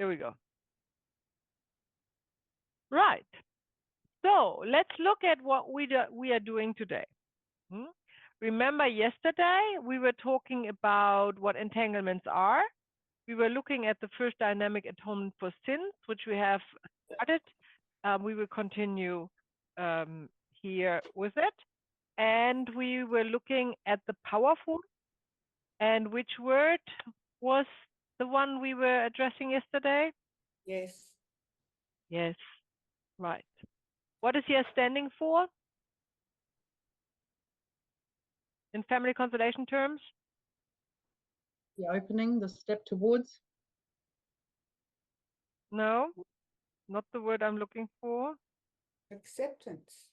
Here we go. Right. So let's look at what we are doing today. Remember yesterday we were talking about what entanglements are. We were looking at the first dynamic, atonement for sins, which we have started. We will continue here with it. And we were looking at the powerful. And which word was the one we were addressing yesterday? Yes. Yes, right. What is yes standing for in family constellation terms? The opening, the step towards. No, not the word I'm looking for. Acceptance.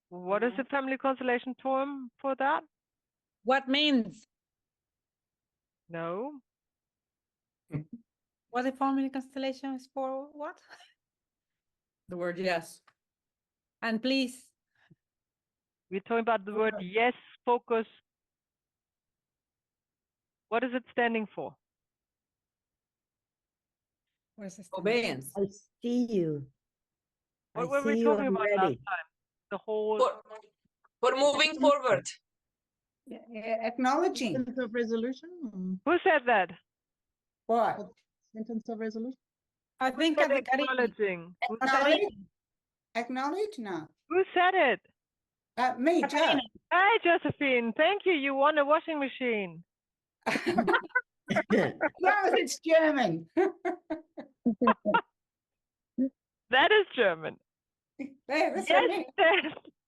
What is the family constellation term for that? What means? No. What the family constellation is for what? The word yes. And please. We're talking about the word yes, focus. What is it standing for? What is this? Obedience. I see you. What I were we see you, talking I'm about last ready. time? The whole. For moving forward. Acknowledging. Sentence of resolution. Who said that? What? Sentence of resolution. I think Who said at the acknowledging. Acknowledge now. Who said it? Me, Joe. Hi, Josephine. Thank you. You won a washing machine. No, it's German. That is German. That's what I mean.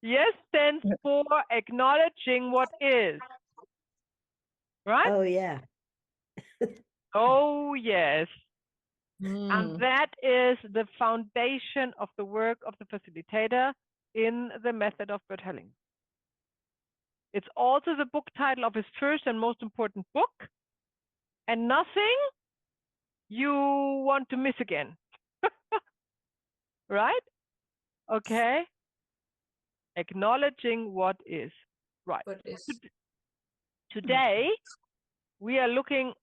Yes stands for acknowledging what is. Right? Oh, yeah. Oh, yes. And Mm. that is the foundation of the work of the facilitator in the method of Bert Helling. It's also the book title of his first and most important book, and nothing you want to miss again. Right? Okay. Acknowledging what is. Right. What is. Today we are looking,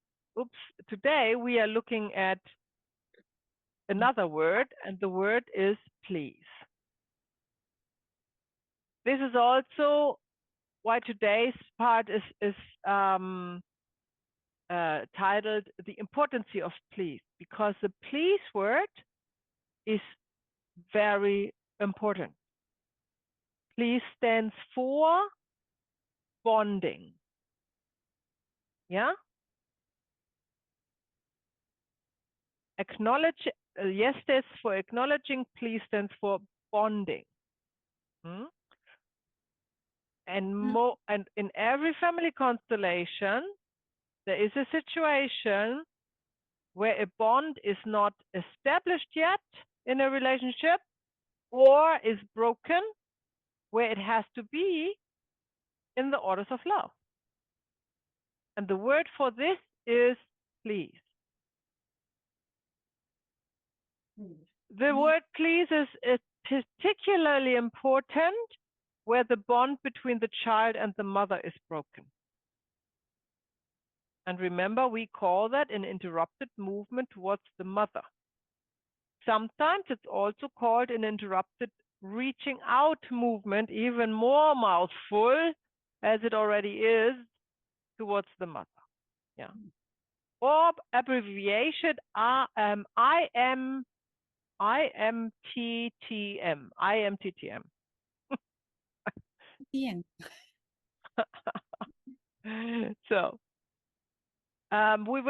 today we are looking at another word, and the word is please. This is also why today's part is titled The Importance of Please, because the please word is very important. Please stands for bonding. Yeah? Acknowledge, yes stands for acknowledging, please stands for bonding. And in every family constellation, there is a situation where a bond is not established yet in a relationship or is broken, where it has to be in the orders of love. And the word for this is please. The word please is particularly important where the bond between the child and the mother is broken. And remember, we call that an interrupted movement towards the mother. Sometimes it's also called an interrupted reaching out movement, even more mouthful, as it already is, towards the mother. Yeah. Or abbreviation IMTTM. IMTTM. So we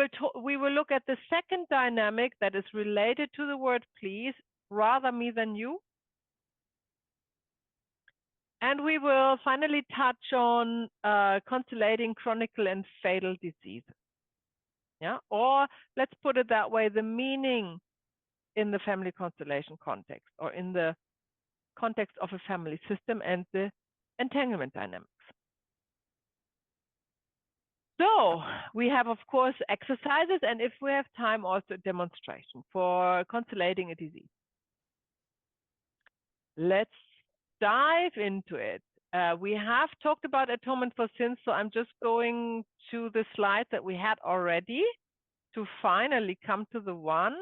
will look at the second dynamic that is related to the word please, rather me than you. And we will finally touch on constellating chronic and fatal diseases. Yeah, or let's put it that way, the meaning in the family constellation context, or in the context of a family system and the entanglement dynamics. So we have, of course, exercises, and if we have time, also a demonstration for constellating a disease. Let's dive into it. We have talked about atonement for sins, so I'm just going to the slide that we had already. to finally come to the one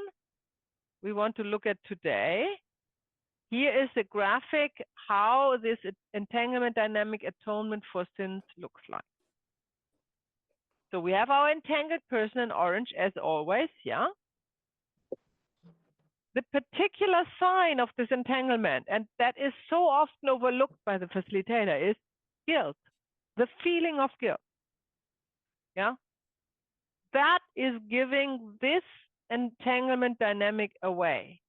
we want to look at today. Here is a graphic how this entanglement dynamic atonement for sins looks like. So we have our entangled person in orange as always, yeah? The particular sign of this entanglement, and that is so often overlooked by the facilitator, is guilt, the feeling of guilt, yeah? That is giving this entanglement dynamic away.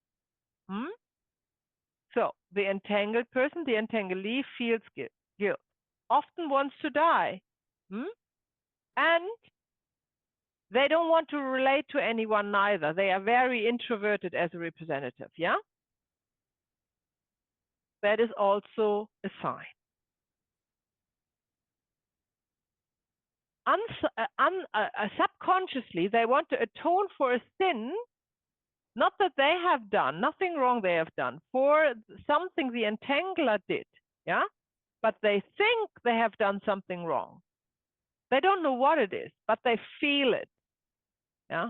So the entangled person, the entanglee, feels guilt, often wants to die, and they don't want to relate to anyone neither. They are very introverted as a representative, yeah? That is also a sign. Subconsciously, they want to atone for a sin, not that they have done, nothing wrong they have done, for something the entangler did, yeah? But they think they have done something wrong. They don't know what it is, but they feel it, yeah?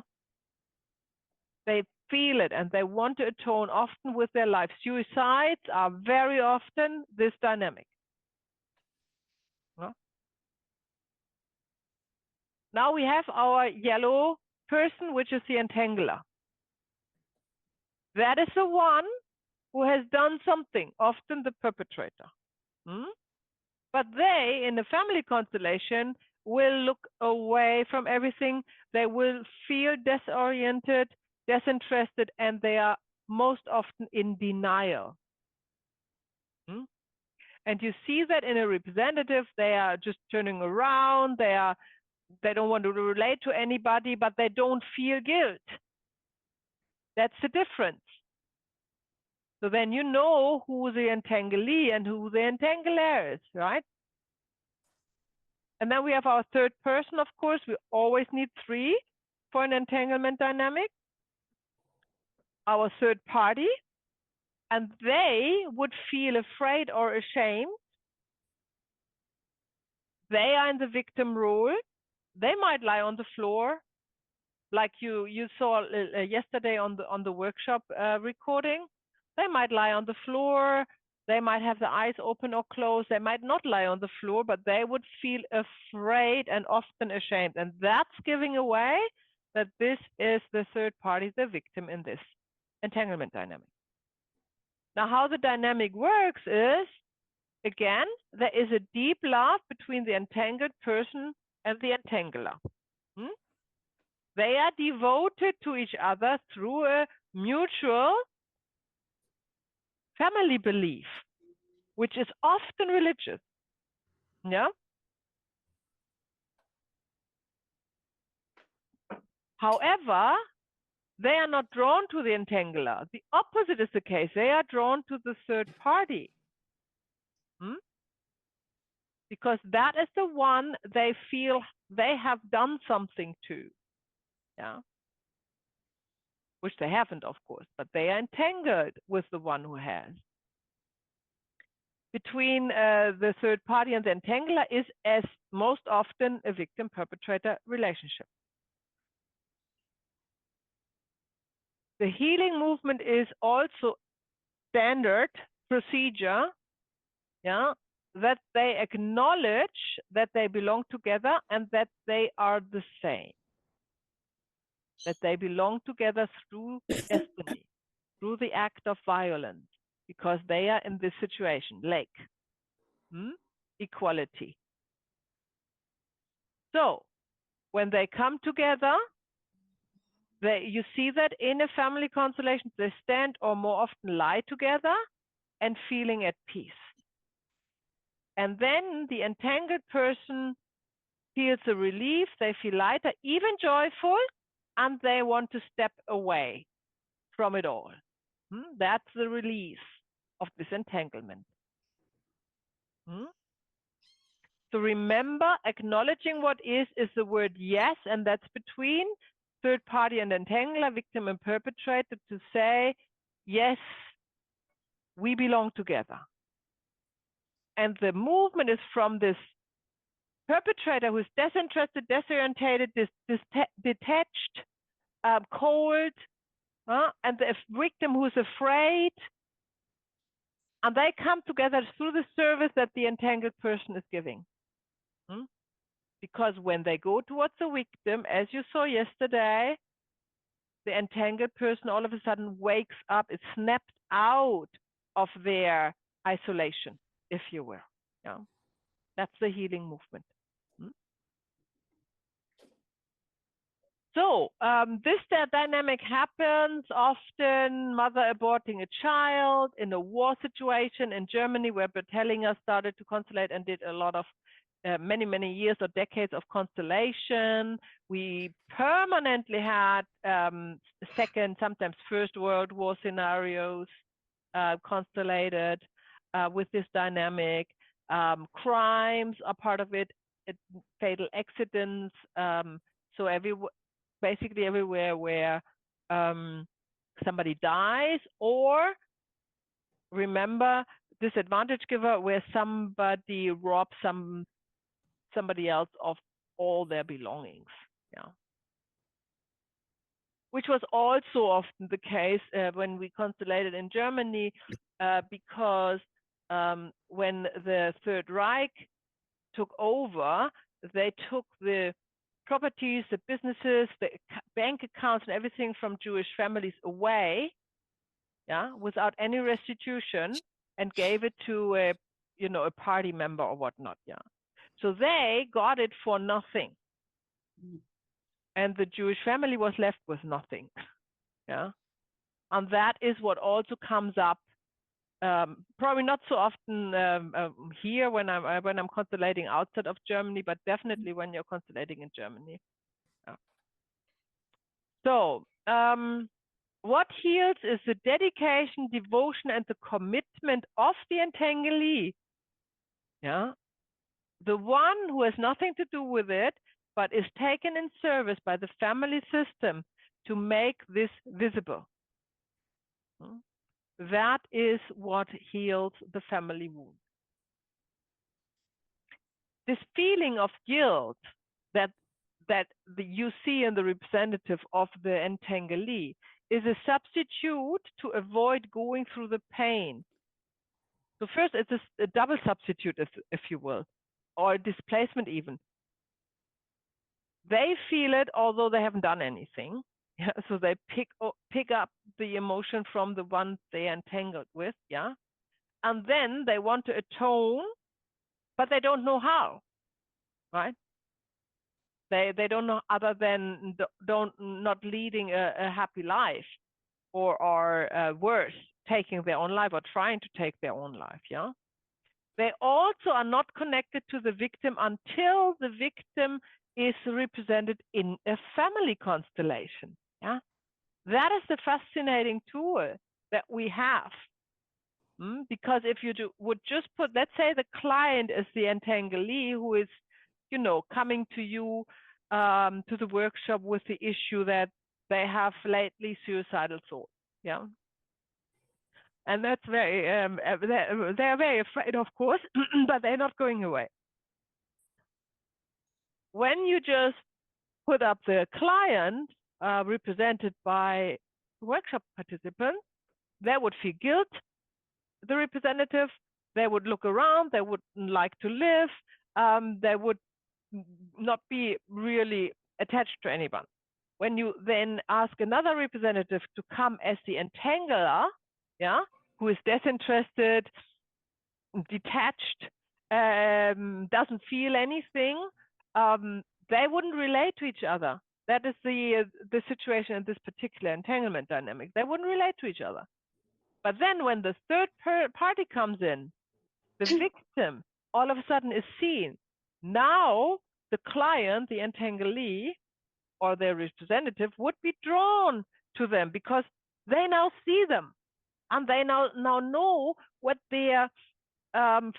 They feel it and they want to atone often with their life. Suicides are very often this dynamic. Yeah? Now we have our yellow person, which is the entangler. That is the one who has done something, often the perpetrator. But they, in the family constellation, will look away from everything. They will feel disoriented, disinterested, and they are most often in denial. And you see that in a representative, they are just turning around, they don't want to relate to anybody, but they don't feel guilt. That's the difference. So then you know who the entanglee and who the entangler is, right? And then we have our third person, of course. We always need 3 for an entanglement dynamic. Our third party, and they would feel afraid or ashamed. They are in the victim role. They might lie on the floor, like you saw yesterday on the workshop recording. They might lie on the floor. They might have the eyes open or closed. They might not lie on the floor, but they would feel afraid and often ashamed. And that's giving away that this is the third party, the victim in this entanglement dynamic. Now, how the dynamic works is, again, there is a deep love between the entangled person and the entangler. They are devoted to each other through a mutual family belief, which is often religious. Yeah. However, they are not drawn to the entangler. The opposite is the case. They are drawn to the third party. Because that is the one they feel they have done something to. Yeah. Which they haven't, of course, but they are entangled with the one who has. Between the third party and the entangler is, as most often, a victim-perpetrator relationship. The healing movement is also standard procedure, yeah, that they acknowledge that they belong together and that they are the same. That they belong together through destiny, through the act of violence, because they are in this situation, like equality. So when they come together, you see that in a family constellation, they stand or more often lie together and feeling at peace. And then the entangled person feels a relief, they feel lighter, even joyful, and they want to step away from it all. That's the release of this entanglement. So remember, acknowledging what is the word yes, and that's between third party and entangler, victim and perpetrator, to say, yes, we belong together. And the movement is from this perpetrator who's disinterested, disorientated, detached, cold, and the victim who's afraid, and they come together through the service that the entangled person is giving. Because when they go towards the victim, as you saw yesterday, the entangled person all of a sudden wakes up, is snapped out of their isolation, if you will. Yeah, that's the healing movement. So this dynamic happens often, mother aborting a child in a war situation in Germany, where Bertellinger started to constellate and did a lot of many, many years or decades of constellation. We permanently had second, sometimes First World War scenarios constellated with this dynamic. Crimes are part of it, fatal accidents. So basically everywhere where somebody dies, or remember disadvantage giver, where somebody robs somebody else of all their belongings. Yeah, which was also often the case when we constellated in Germany, because when the Third Reich took over, they took the properties, the businesses, the bank accounts, and everything from Jewish families away, yeah, without any restitution, and gave it to a party member or whatnot, yeah. So they got it for nothing, and the Jewish family was left with nothing, yeah. And that is what also comes up. Probably not so often here when I'm constellating outside of Germany, but definitely when you're constellating in Germany. Yeah. So what heals is the dedication, devotion, and the commitment of the entanglee. Yeah, the one who has nothing to do with it, but is taken in service by the family system to make this visible. That is what heals the family wound. This feeling of guilt that you see in the representative of the entanglee is a substitute to avoid going through the pain. So first, it's a double substitute, if you will, or a displacement even. They feel it, although they haven't done anything. Yeah, so they pick up the emotion from the one they entangled with, yeah, and then they want to atone, but they don't know how, right? They don't know, other than not leading a happy life, or worse, taking their own life or trying to take their own life, yeah. They also are not connected to the victim until the victim is represented in a family constellation, yeah. That is the fascinating tool that we have. Because if you would just put, let's say the client is the entanglee who is, coming to you to the workshop with the issue that they have lately suicidal thoughts, yeah. And that's very, they're very afraid, of course, but they're not going away. When you just put up the client represented by workshop participants, they would feel guilt, the representative, they would look around, they wouldn't like to live, they would not be really attached to anyone. When you then ask another representative to come as the entangler, yeah, who is disinterested, detached, doesn't feel anything, they wouldn't relate to each other. That is the situation in this particular entanglement dynamic. They wouldn't relate to each other. But then when the third party comes in, the victim all of a sudden is seen. Now the client, the entanglee, or their representative would be drawn to them because they now see them, and they now know what their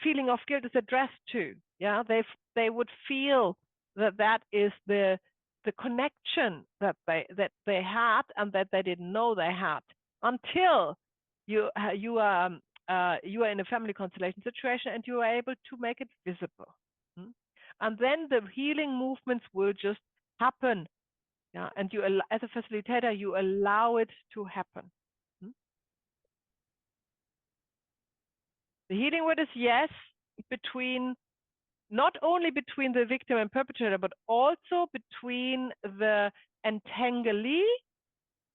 feeling of guilt is addressed to. Yeah, they would feel that is the connection that they had and that they didn't know they had until you are in a family constellation situation and you are able to make it visible. And then the healing movements will just happen Yeah, and you, as a facilitator, you allow it to happen. The healing word is yes, between, not only between the victim and perpetrator, but also between the entanglee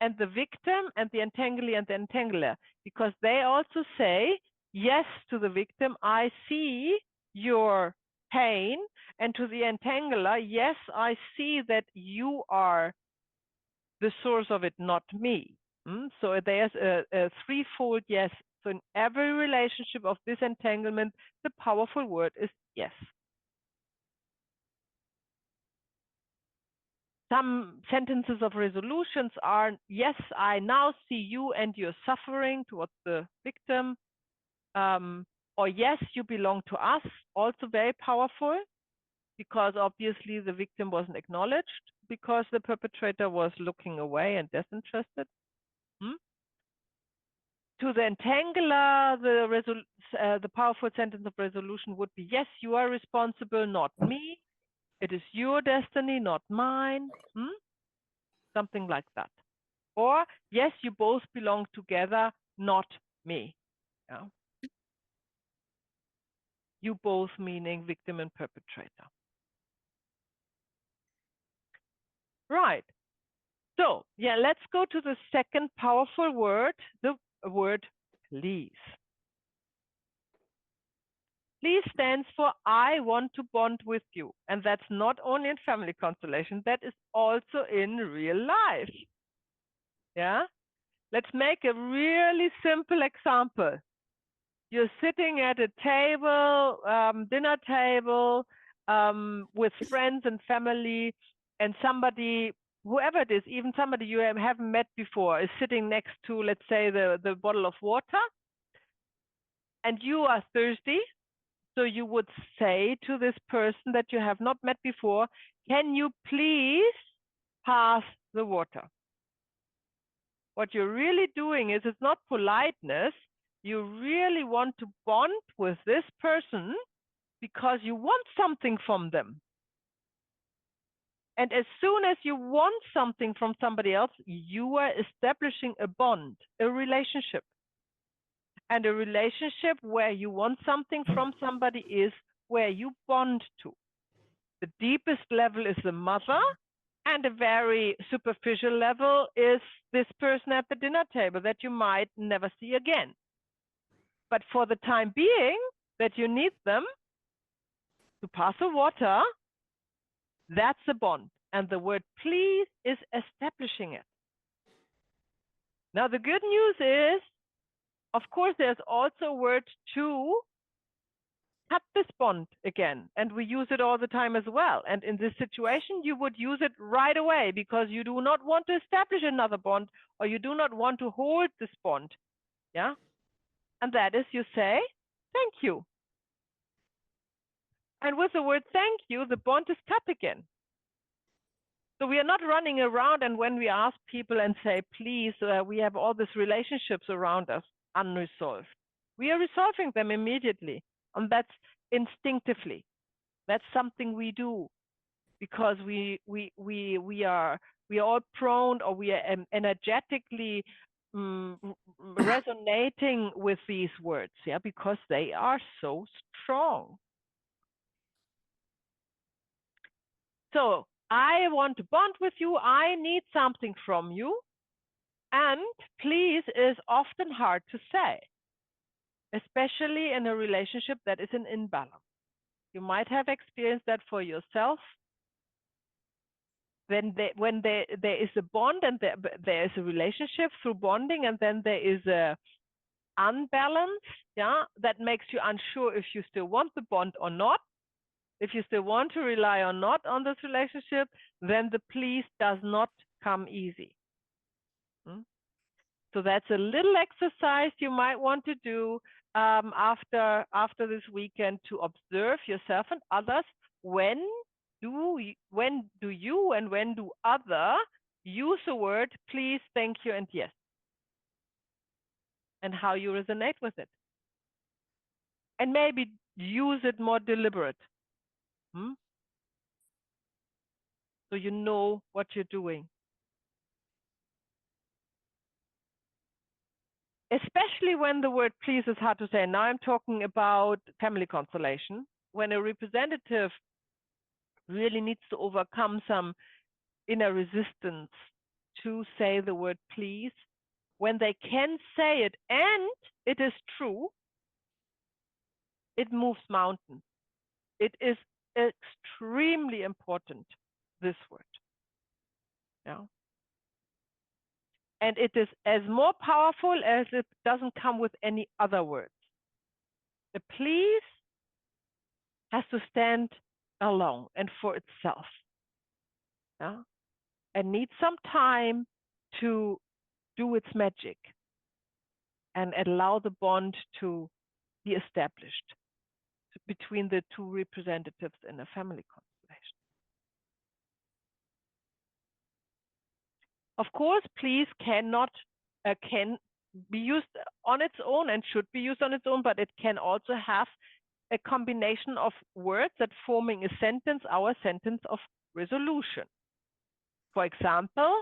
and the victim and the entanglee and the entangler, because they also say yes to the victim, I see your pain, and to the entangler, yes, I see that you are the source of it, not me. So there's a threefold yes. So in every relationship of this entanglement, the powerful word is yes. Some sentences of resolutions are, yes, I now see you and your suffering towards the victim. Or yes, you belong to us, also very powerful, because obviously the victim wasn't acknowledged because the perpetrator was looking away and disinterested. To the entangler, the powerful sentence of resolution would be, yes, you are responsible, not me. It is your destiny, not mine. Something like that. Or, yes, you both belong together, not me. Yeah. You both meaning victim and perpetrator. Right. So, yeah, let's go to the second powerful word, the word please. Please stands for I want to bond with you. And that's not only in family constellation, that is also in real life. Yeah? Let's make a really simple example. You're sitting at a table, dinner table, with friends and family, and somebody, whoever it is, even somebody you haven't met before, is sitting next to, let's say, the bottle of water, and you are thirsty. So you would say to this person that you have not met before, can you please pass the water? What you're really doing is, it's not politeness. You really want to bond with this person because you want something from them. And as soon as you want something from somebody else, you are establishing a bond, a relationship. And a relationship where you want something from somebody is where you bond to. The deepest level is the mother, and a very superficial level is this person at the dinner table that you might never see again. But for the time being that you need them to pass the water, that's a bond. And the word please is establishing it. Now, the good news is, of course, there's also a word to cut this bond again. And we use it all the time as well. And in this situation, you would use it right away because you do not want to establish another bond, or you do not want to hold this bond. Yeah. And that is, you say, thank you. And with the word thank you, the bond is cut again. So we are not running around, and when we ask people and say, please, we have all these relationships around us unresolved. We are resolving them immediately. And that's instinctively. That's something we do because we are all prone, or we are energetically resonating with these words, yeah, because they are so strong. So I want to bond with you. I need something from you. And please is often hard to say, especially in a relationship that is an imbalance. You might have experienced that for yourself. When there is a bond and there is a relationship through bonding, and then there is a unbalance, yeah, that makes you unsure if you still want the bond or not. If you still want to rely or not on this relationship, then the please does not come easy. So that's a little exercise you might want to do after this weekend, to observe yourself and others. When do you and when do other use the word please, thank you, and yes, and how you resonate with it, and maybe use it more deliberate. So so you know what you're doing. Especially when the word please is hard to say. Now I'm talking about family constellation. When a representative really needs to overcome some inner resistance to say the word please, when they can say it and it is true, it moves mountains. It is extremely important, this word. Yeah. And it is as more powerful as it doesn't come with any other words. The please has to stand alone and for itself. Yeah? And needs some time to do its magic and allow the bond to be established between the two representatives in a family constellation. Of course, please can be used on its own and should be used on its own, but it can also have a combination of words that forming a sentence, our sentence of resolution. For example,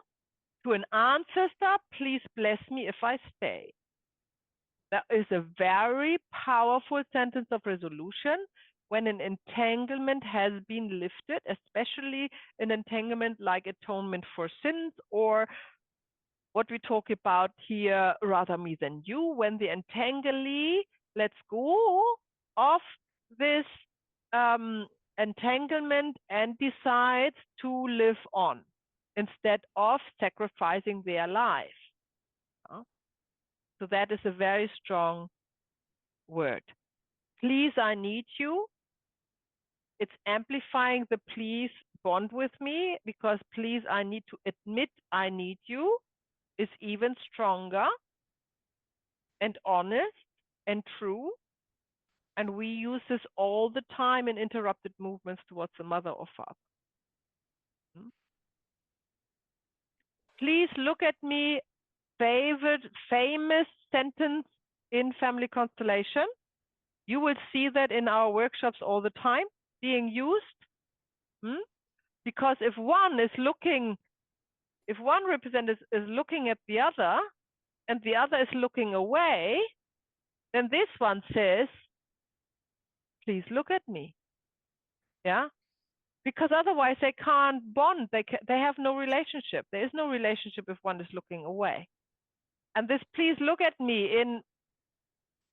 to an ancestor, please bless me if I stay. That is a very powerful sentence of resolution when an entanglement has been lifted, especially an entanglement like atonement for sins, or what we talk about here, rather me than you, when the entanglee lets go of this entanglement and decides to live on instead of sacrificing their life. So that is a very strong word. Please, I need you. It's amplifying the please bond with me, because please, I need to admit I need you is even stronger and honest and true. And we use this all the time in interrupted movements towards the mother or father. Please look at me, famous sentence in family constellation. You will see that in our workshops all the time being used. Because if one representative is looking at the other and the other is looking away, then this one says, please look at me. Yeah. Because otherwise they can't bond. They have no relationship. There is no relationship if one is looking away. And this please look at me in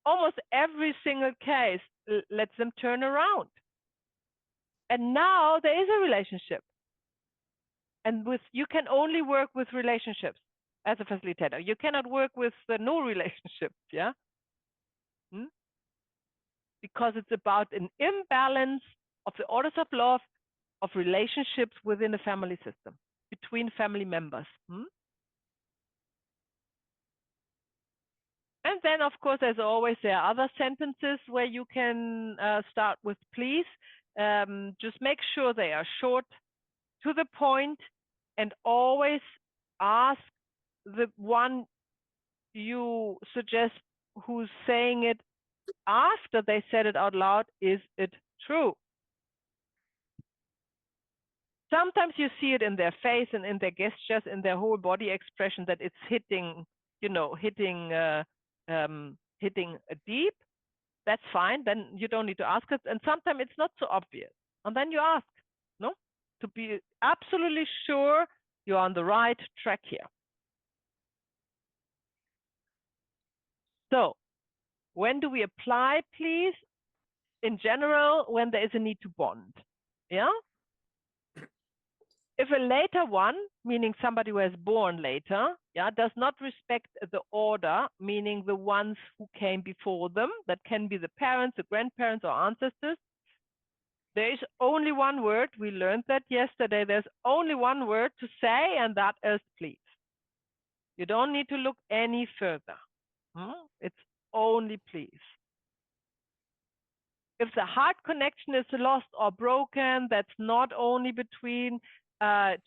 almost every single case lets them turn around. And now there is a relationship. And you can only work with relationships as a facilitator. You cannot work with no relationship, yeah? Because it's about an imbalance of the orders of love, of relationships within a family system, between family members. And then, of course, as always, there are other sentences where you can start with please. Just make sure they are short, to the point, and always ask the one you suggest who's saying it after they said it out loud, is it true? Sometimes you see it in their face and in their gestures, in their whole body expression, that it's hitting, hitting a deep. That's fine. Then you don't need to ask it. And sometimes it's not so obvious. And then you ask, no, to be absolutely sure you're on the right track here. So when do we apply please? In general, when there is a need to bond. Yeah. If a later one, meaning somebody who has born later, yeah, does not respect the order, meaning the ones who came before them, that can be the parents, the grandparents, or ancestors, there is only one word. We learned that yesterday. There's only one word to say, and that is please. You don't need to look any further. It's only please. If the heart connection is lost or broken, that's not only between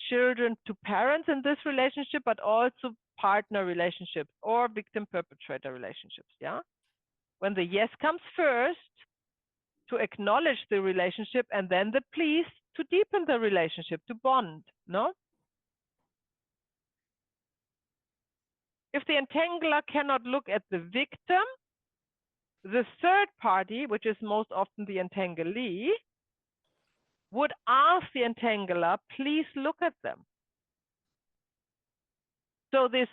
children to parents in this relationship, but also partner relationships or victim-perpetrator relationships. Yeah. When the yes comes first, to acknowledge the relationship, and then the please to deepen the relationship, to bond, no? If the entangler cannot look at the victim, the third party, which is most often the entanglee, would ask the entangler, please look at them. So this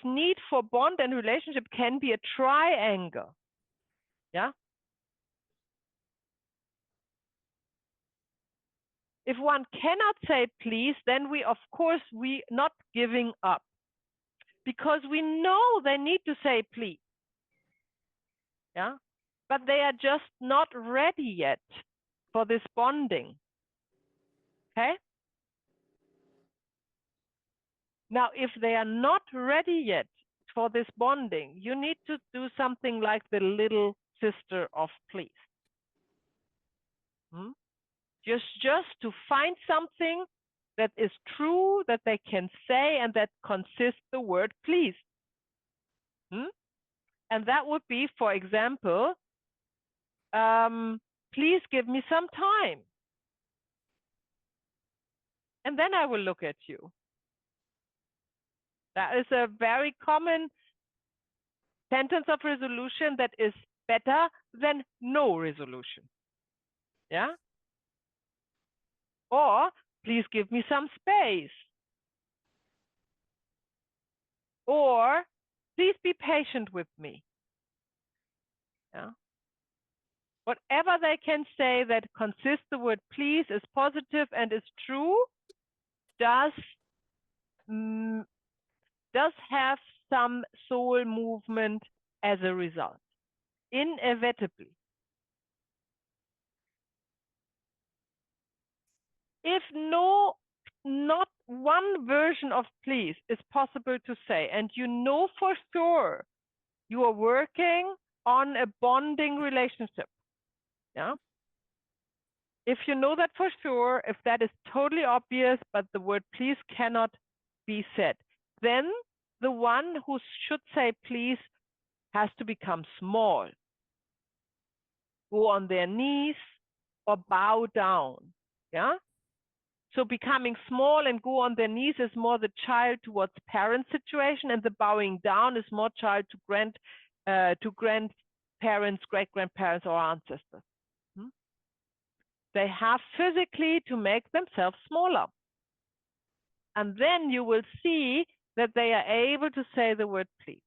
need for bond and relationship can be a triangle. Yeah. If one cannot say please, then we not giving up, because we know they need to say please. Yeah. But they are just not ready yet for this bonding. Okay. Now, if they are not ready yet for this bonding, you need to do something like the little sister of please. Just to find something that is true, that they can say, and that consists the word please. And that would be, for example, please give me some time. And then I will look at you. That is a very common sentence of resolution that is better than no resolution. Yeah? Or, please give me some space. Or, please be patient with me. Yeah? Whatever they can say that consists the word please, is positive and is true, does have some soul movement as a result, inevitably. If not one version of please is possible to say, and you know for sure you are working on a bonding relationship, yeah? If you know that for sure, if that is totally obvious, but the word please cannot be said, then the one who should say please has to become small, go on their knees or bow down. Yeah. So becoming small and go on their knees is more the child towards parent situation, and the bowing down is more child to grandparents, great grandparents, or ancestors. They have physically to make themselves smaller. And then you will see that they are able to say the word please.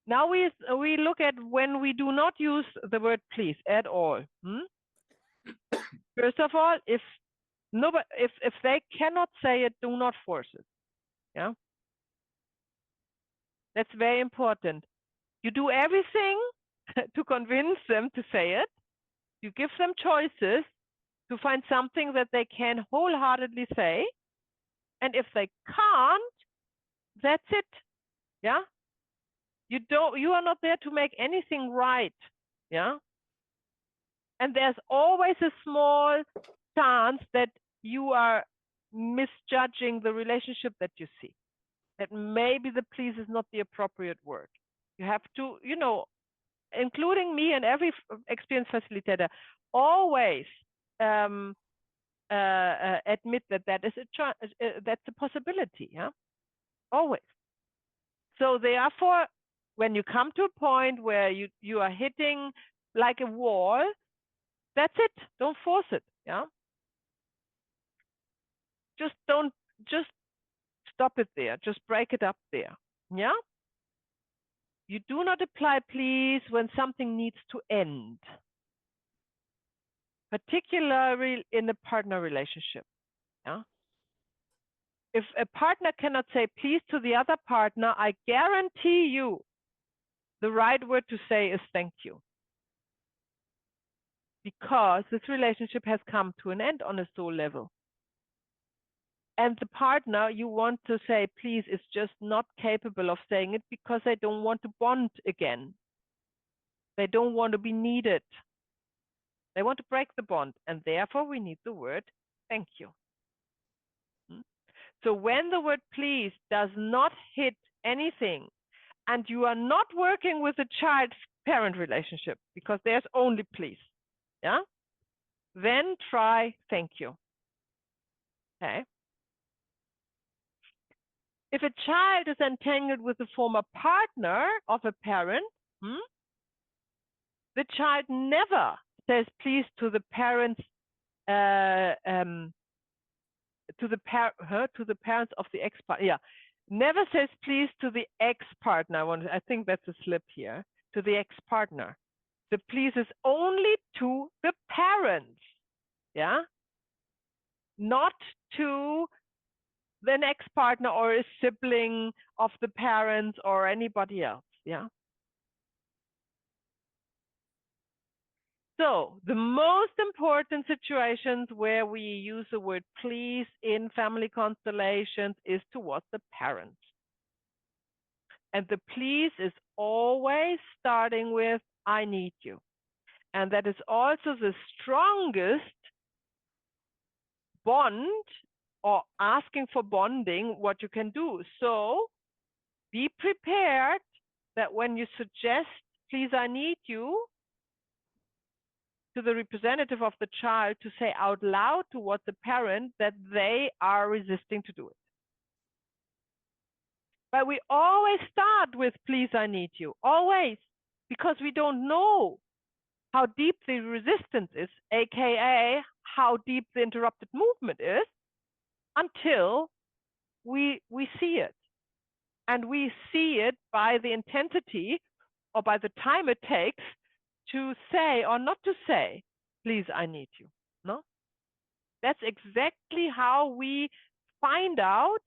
Now we look at when we do not use the word please at all. First of all, if they cannot say it, do not force it. Yeah, that's very important. You do everything to convince them to say it. You give them choices to find something that they can wholeheartedly say. And if they can't, that's it. Yeah. You are not there to make anything right. Yeah. And there's always a small chance that you are misjudging the relationship that you see. That maybe the please is not the appropriate word. You have to, including me and every experienced facilitator, always admit that is that's a possibility. Yeah, always. So therefore, when you come to a point where you are hitting like a wall, that's it. Don't force it. Yeah. Just stop it there. Just break it up there. Yeah. You do not apply please when something needs to end, particularly in a partner relationship. Yeah. If a partner cannot say please to the other partner, I guarantee you the right word to say is thank you. Because this relationship has come to an end on a soul level. And the partner you want to say please is just not capable of saying it because they don't want to bond again. They don't want to be needed. They want to break the bond, and therefore we need the word thank you. So when the word please does not hit anything and you are not working with the child-parent relationship because there's only please, yeah, then try thank you. Okay. If a child is entangled with the former partner of a parent, the child never says please to the parents, to the parents of the ex-partner. Yeah, never says please to the ex-partner. I think that's a slip here. To the ex-partner. The please is only to the parents. Yeah, not to the next partner or a sibling of the parents or anybody else. Yeah. So the most important situations where we use the word please in family constellations is towards the parents. And the please is always starting with I need you. And that is also the strongest bond or asking for bonding what you can do. So be prepared that when you suggest please I need you to the representative of the child to say out loud towards the parent that they are resisting to do it. But we always start with please I need you, always, because we don't know how deep the resistance is, aka how deep the interrupted movement is, until we see it. And we see it by the intensity or by the time it takes to say or not to say, please, I need you. No? That's exactly how we find out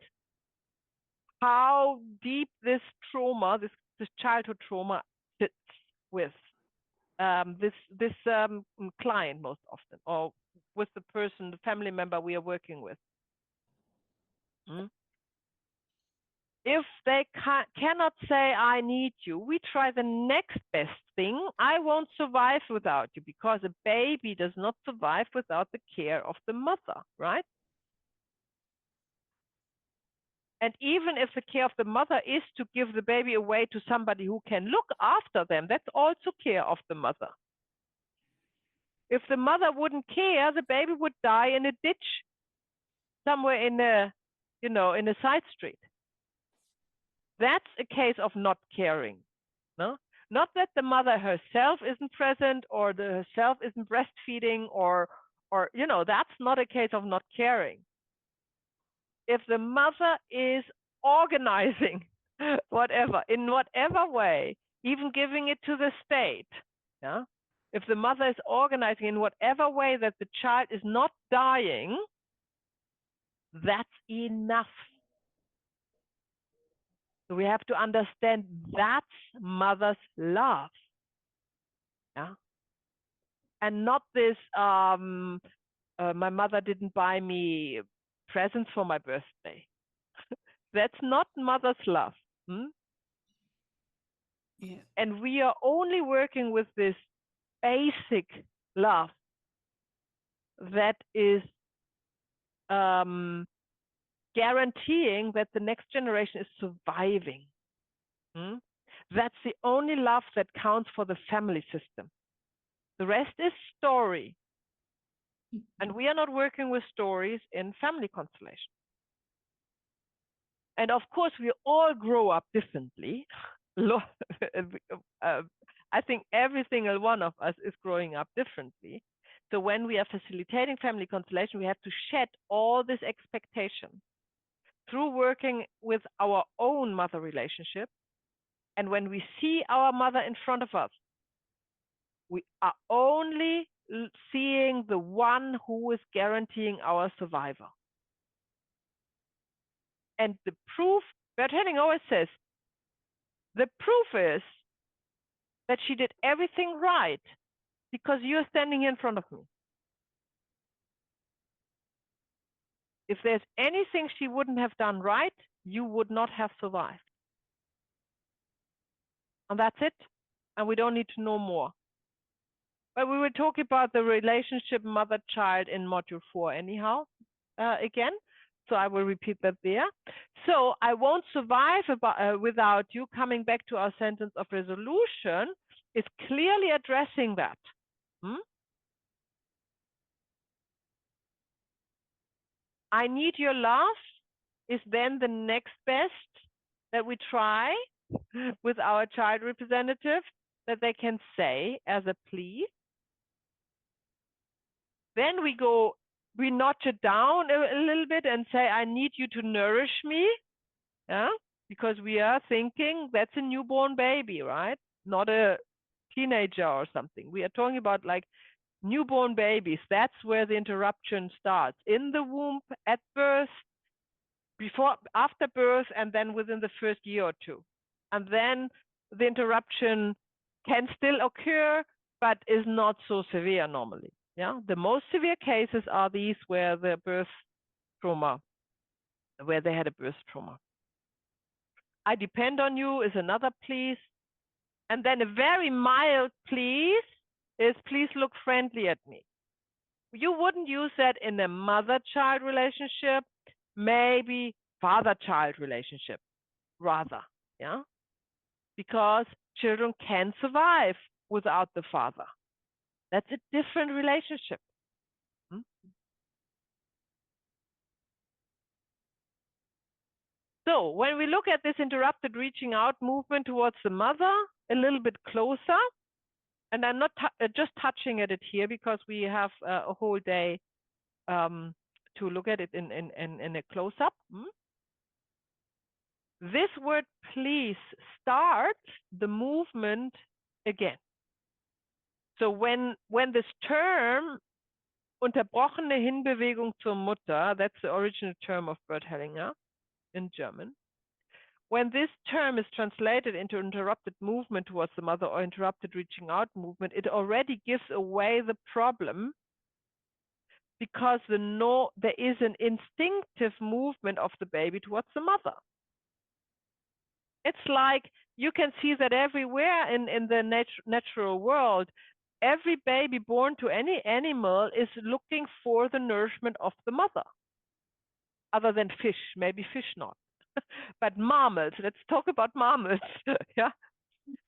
how deep this trauma, this childhood trauma sits with this client most often, or with the person, the family member we are working with. If they cannot say, I need you, we try the next best thing. I won't survive without you, because a baby does not survive without the care of the mother, right? And even if the care of the mother is to give the baby away to somebody who can look after them, that's also care of the mother. If the mother wouldn't care, the baby would die in a ditch somewhere in a, in a side street. That's a case of not caring, no? Not that the mother herself isn't present or herself isn't breastfeeding or that's not a case of not caring. If the mother is organizing whatever, in whatever way, even giving it to the state, yeah? If the mother is organizing in whatever way that the child is not dying, that's enough. So we have to understand that's mother's love. Yeah. And not this, my mother didn't buy me presents for my birthday. That's not mother's love. Yeah. And we are only working with this basic love that is guaranteeing that the next generation is surviving. That's the only love that counts for the family system. The rest is story. And we are not working with stories in family constellation. And of course, we all grow up differently. I think every single one of us is growing up differently. So when we are facilitating family constellation, we have to shed all this expectation through working with our own mother relationship. And when we see our mother in front of us, we are only seeing the one who is guaranteeing our survival. And the proof, Bert Helling always says, the proof is that she did everything right because you're standing in front of me. If there's anything she wouldn't have done right, you would not have survived. And that's it. And we don't need to know more. But we will talk about the relationship mother-child in module 4 anyhow, again. So I will repeat that there. So I won't survive without you. Coming back to our sentence of resolution is clearly addressing that. I need your love is then the next best that we try with our child representative that they can say as a plea. Then we notch it down a little bit and say, I need you to nourish me. Yeah, because we are thinking that's a newborn baby, right? Not a teenager or something. We are talking about like newborn babies. That's where the interruption starts. In the womb, at birth, before, after birth, and then within the first year or two. And then the interruption can still occur, but is not so severe normally. Yeah, the most severe cases are these where the birth trauma, where they had a birth trauma. I depend on you is another please. And then a very mild please is please look friendly at me. You wouldn't use that in a mother-child relationship, maybe father-child relationship rather, yeah? Because children can survive without the father. That's a different relationship. So when we look at this interrupted reaching out movement towards the mother, a little bit closer, and I'm not just touching at it here because we have a whole day to look at it in a close-up. This word please starts the movement again. So when this term unterbrochene Hinbewegung zur Mutter, that's the original term of Bert Hellinger in German. When this term is translated into interrupted movement towards the mother or interrupted reaching out movement, it already gives away the problem because there is an instinctive movement of the baby towards the mother. It's like you can see that everywhere in the natural world. Every baby born to any animal is looking for the nourishment of the mother. Other than fish, maybe fish not. But mammals, let's talk about mammals. Yeah,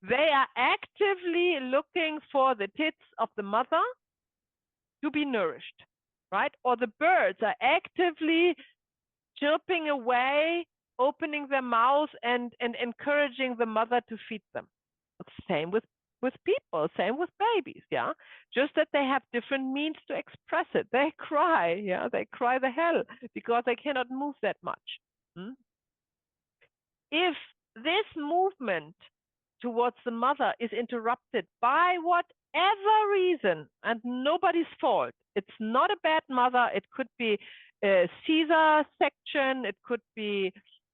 they are actively looking for the tits of the mother to be nourished, right? Or the birds are actively chirping away, opening their mouths and encouraging the mother to feed them. Same with people, same with babies, yeah? Just that they have different means to express it. They cry, yeah? They cry the hell because they cannot move that much. If this movement towards the mother is interrupted by whatever reason and nobody's fault, it's not a bad mother, it could be a Caesar section, it could be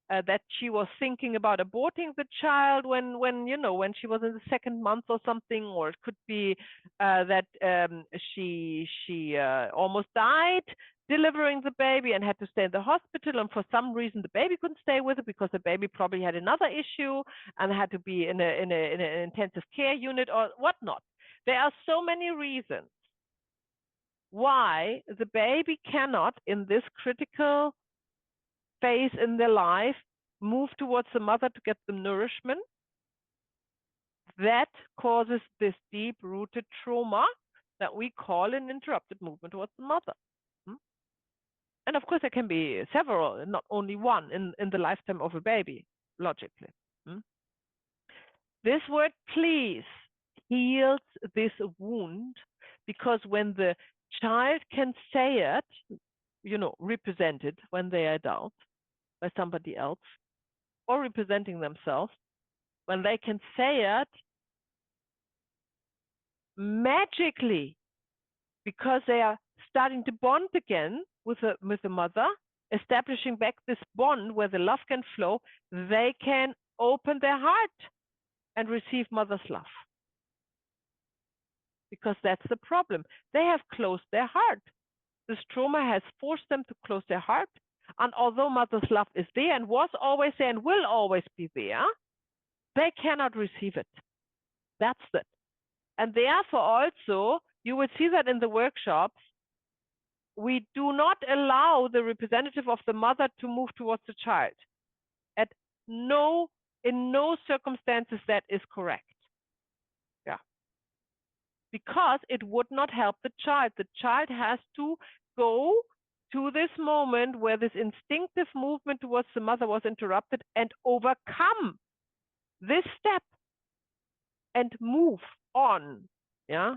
that she was thinking about aborting the child when she was in the second month or something, or it could be that she almost died delivering the baby and had to stay in the hospital, and for some reason the baby couldn't stay with her because the baby probably had another issue and had to be in an intensive care unit or whatnot. There are so many reasons why the baby cannot, in this critical phase in their life, move towards the mother to get the nourishment. That causes this deep-rooted trauma that we call an interrupted movement towards the mother. And of course, there can be several, not only one in the lifetime of a baby, logically. This word please heals this wound, because when the child can say it, represented when they are adult by somebody else, or representing themselves, when they can say it magically, because they are starting to bond again with the mother, establishing back this bond where the love can flow, they can open their heart and receive mother's love. Because that's the problem. They have closed their heart. This trauma has forced them to close their heart. And although mother's love is there and was always there and will always be there, they cannot receive it. That's it. And therefore also, you will see that in the workshops, we do not allow the representative of the mother to move towards the child. In no circumstances that is correct. Yeah. Because it would not help the child. The child has to go to this moment where this instinctive movement towards the mother was interrupted and overcome this step and move on. Yeah.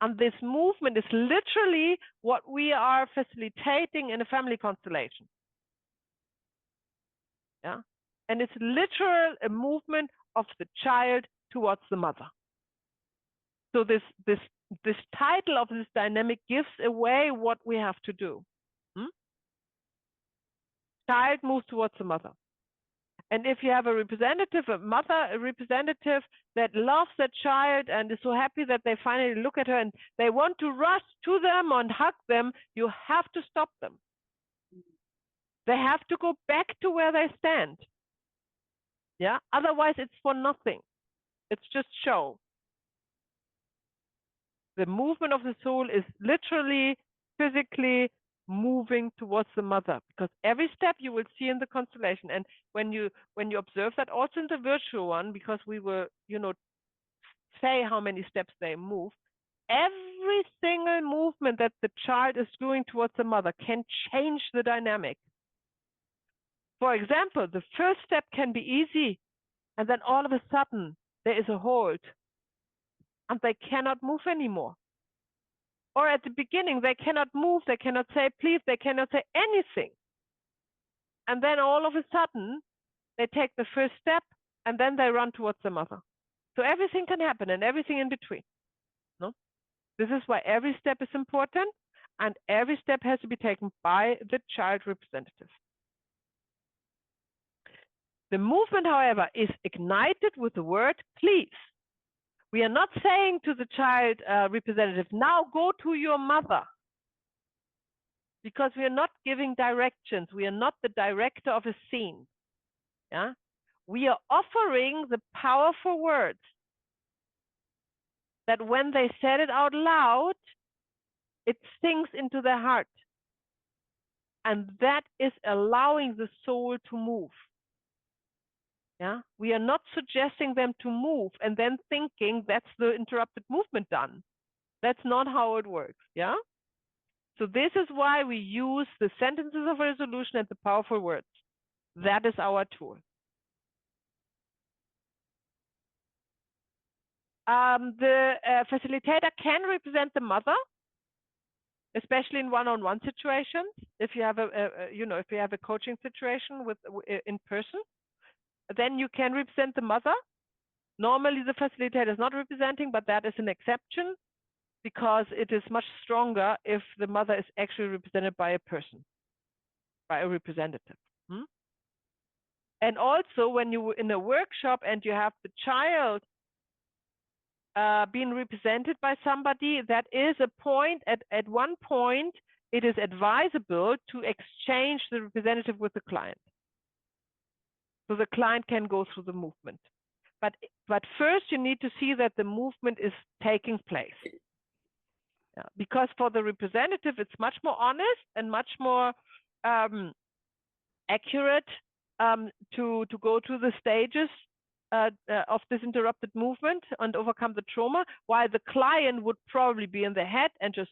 And this movement is literally what we are facilitating in a family constellation. Yeah. And it's literal a movement of the child towards the mother. So this title of this dynamic gives away what we have to do. Child moves towards the mother. And if you have a representative, a representative that loves that child and is so happy that they finally look at her and they want to rush to them and hug them, you have to stop them. They have to go back to where they stand. Yeah, otherwise it's for nothing. It's just show. The movement of the soul is literally, physically moving towards the mother, because every step you will see in the constellation, and when you observe that also in the virtual one, because we will, say how many steps they move, every single movement that the child is doing towards the mother can change the dynamic. For example, the first step can be easy, and then all of a sudden there is a hold, and they cannot move anymore. Or at the beginning, they cannot move, they cannot say please, they cannot say anything. And then all of a sudden, they take the first step, and then they run towards the mother. So everything can happen, and everything in between. No? This is why every step is important, and every step has to be taken by the child representative. The movement, however, is ignited with the word please. We are not saying to the child representative, now go to your mother. Because we are not giving directions. We are not the director of a scene. Yeah? We are offering the powerful words that when they said it out loud, it sinks into their heart. And that is allowing the soul to move. Yeah, we are not suggesting them to move and then thinking that's the interrupted movement done. That's not how it works. Yeah. So this is why we use the sentences of resolution and the powerful words. That is our tool. The facilitator can represent the mother, especially in one-on-one situations. If you have if you have a coaching situation in person, then you can represent the mother. Normally, the facilitator is not representing, but that is an exception because it is much stronger if the mother is actually represented by a person, by a representative. And also, when you in a workshop and you have the child being represented by somebody, that is a point. At one point, it is advisable to exchange the representative with the client. So the client can go through the movement. But first you need to see that the movement is taking place. Yeah, because for the representative, it's much more honest and much more accurate to go to the stages of this interrupted movement and overcome the trauma, while the client would probably be in the head and just,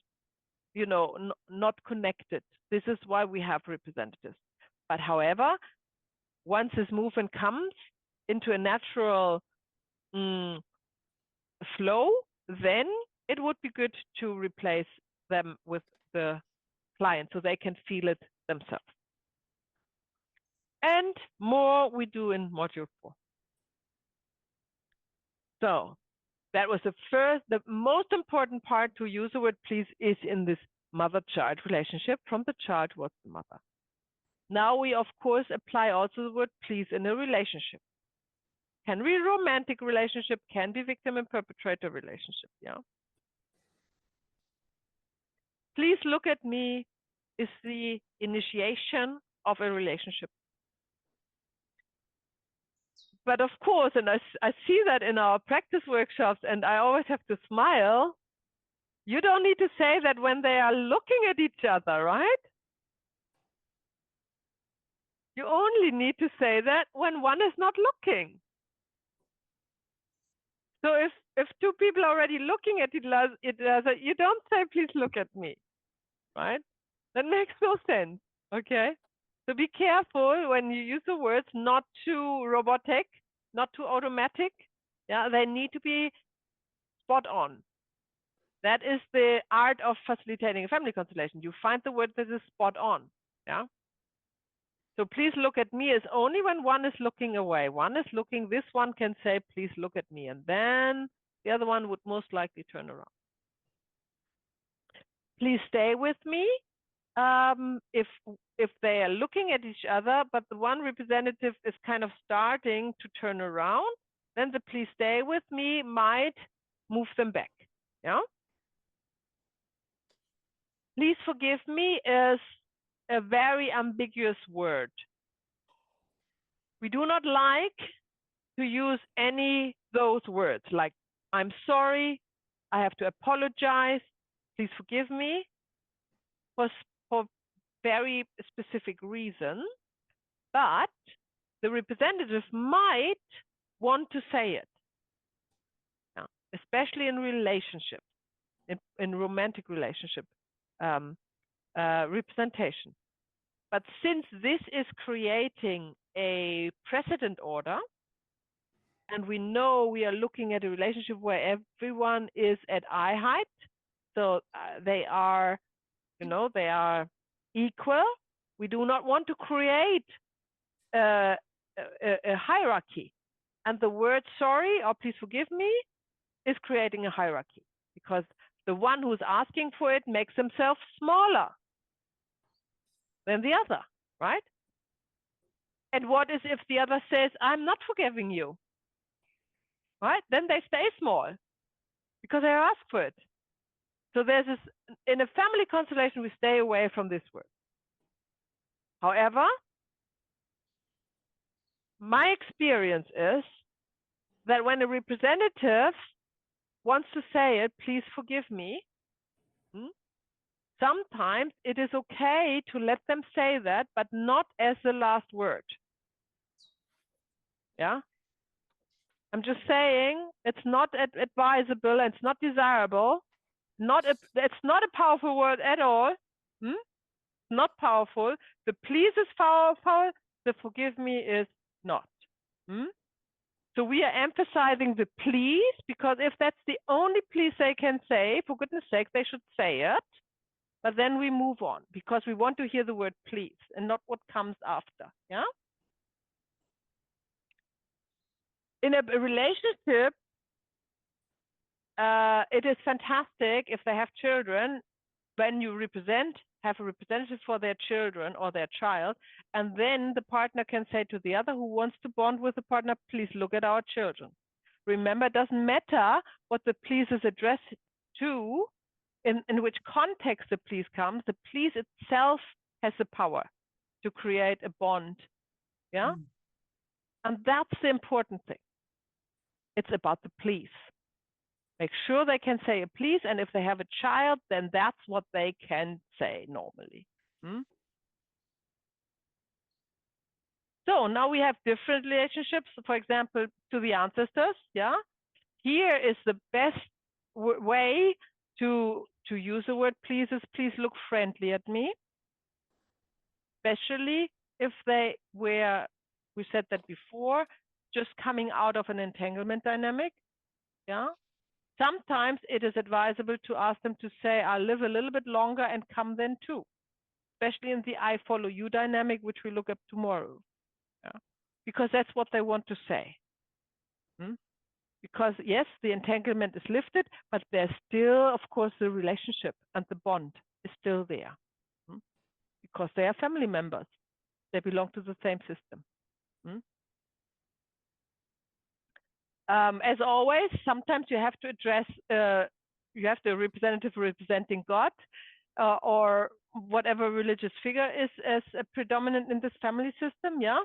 not connected. This is why we have representatives. But however, once this movement comes into a natural flow, then it would be good to replace them with the client so they can feel it themselves. And more we do in module 4. So that was the most important part to use the word please is in this mother-child relationship, from the child towards the mother. Now we, of course, apply also the word please in a relationship. Can be romantic relationship, can be victim and perpetrator relationship. Yeah. Please look at me is the initiation of a relationship. But of course, and I see that in our practice workshops, and I always have to smile, You don't need to say that when they are looking at each other, right? You only need to say that when one is not looking. So if two people are already looking at each other, you don't say, please look at me, right? That makes no sense, okay? So be careful when you use the words, not too robotic, not too automatic. Yeah, they need to be spot on. That is the art of facilitating a family constellation. You find the word that is spot on, yeah? So please look at me is only when one is looking away. One is looking, this one can say, please look at me. And then the other one would most likely turn around. Please stay with me. If they are looking at each other, but the one representative is kind of starting to turn around, then the please stay with me might move them back. Yeah. Please forgive me is a very ambiguous word. We do not like to use any those words like I'm sorry, I have to apologize, please forgive me, for very specific reason, but the representative might want to say it, yeah, especially in relationships, in romantic relationship representation. But since this is creating a precedent order, and we know we are looking at a relationship where everyone is at eye height, so they are, they are equal. We do not want to create a hierarchy. And the word sorry or please forgive me is creating a hierarchy because the one who's asking for it makes himself smaller than the other, right? And what is if the other says, I'm not forgiving you, right? Then they stay small because they ask for it. So there's this, in a family constellation, we stay away from this word. However, my experience is that when a representative wants to say it, please forgive me, sometimes it is okay to let them say that, but not as the last word. Yeah. I'm just saying it's not advisable and it's not desirable. It's not a powerful word at all. Not powerful. The please is powerful. The forgive me is not. So we are emphasizing the please because if that's the only please they can say, for goodness sake, they should say it. But then we move on because we want to hear the word please and not what comes after. Yeah. In a relationship, it is fantastic if they have children when you have a representative for their children or their child, and then the partner can say to the other who wants to bond with the partner, please look at our children. Remember, it doesn't matter what the please is addressed to, in which context the please comes, the please itself has the power to create a bond. Yeah. And that's the important thing. It's about the please. Make sure they can say a please, and if they have a child, then that's what they can say normally. So now we have different relationships, for example, to the ancestors. Yeah, here is the best way to use the word please is please look friendly at me, especially if they were, we said that before, just coming out of an entanglement dynamic. Yeah. Sometimes it is advisable to ask them to say, I'll live a little bit longer and come then too, especially in the I follow you dynamic, which we look at tomorrow. Yeah? Because that's what they want to say. Because yes, the entanglement is lifted, but there's still, of course, the relationship and the bond is still there. Because they are family members. They belong to the same system. As always, sometimes you have to address, you have the representative representing God or whatever religious figure is as predominant in this family system. Yeah.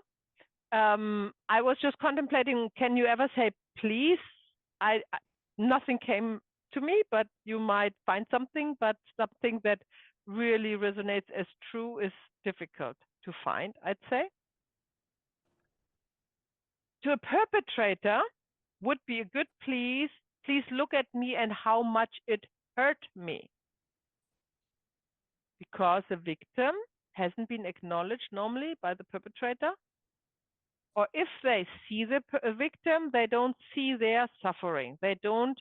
I was just contemplating, can you ever say please? Nothing came to me, but you might find something, but something that really resonates as true is difficult to find, I'd say. To a perpetrator would be a good please look at me and how much it hurt me. Because the victim hasn't been acknowledged normally by the perpetrator. Or if they see the victim, they don't see their suffering. They don't,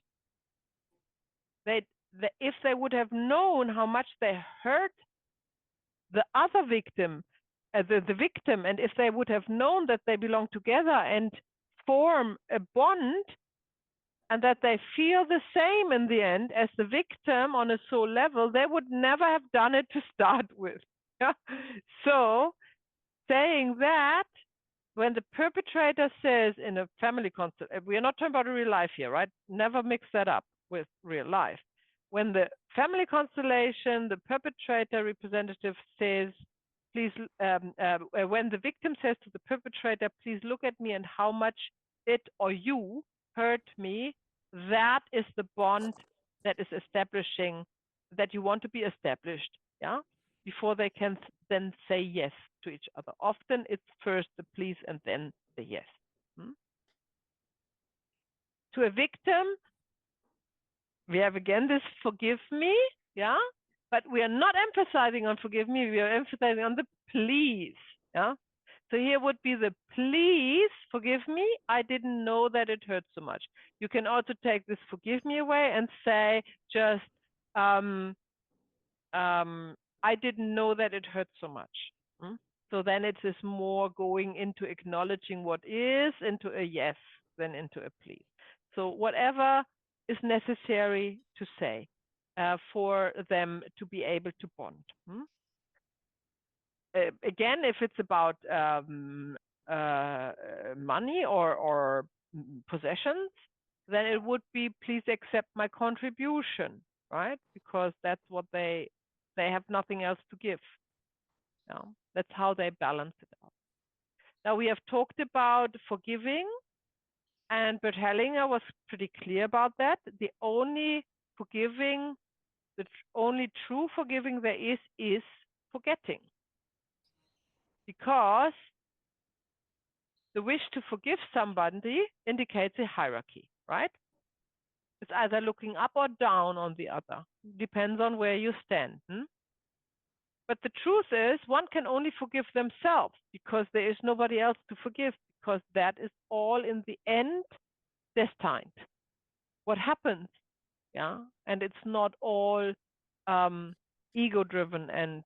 if they would have known how much they hurt the other victim, the victim, and if they would have known that they belong together and form a bond, and that they feel the same in the end as the victim on a soul level, they would never have done it to start with. Yeah? So saying that, when the perpetrator says in a family constellation, we are not talking about real life here, right? Never mix that up with real life. When the family constellation, the perpetrator representative says, please, when the victim says to the perpetrator, please look at me and how much it or you hurt me, that is the bond that is establishing, that you want to be established, yeah, before they can then say yes to each other. Often it's first the please and then the yes. To a victim, we have again this forgive me, yeah, but we are not emphasizing on forgive me, we are emphasizing on the please, yeah. So here would be the please forgive me, I didn't know that it hurt so much. You can also take this forgive me away and say just I didn't know that it hurt so much. So then it is more going into acknowledging what is, into a yes, than into a please. So whatever is necessary to say for them to be able to bond. Again, if it's about money or possessions, then it would be please accept my contribution, right? Because that's what they have nothing else to give. Yeah, that's how they balance it out. Now we have talked about forgiving, and Bert Hellinger was pretty clear about that. The only forgiving, the only true forgiving there is forgetting. Because the wish to forgive somebody indicates a hierarchy, right? It's either looking up or down on the other. Depends on where you stand. But the truth is, one can only forgive themselves because there is nobody else to forgive, because that is all in the end destined. What happens, yeah? And it's not all ego-driven and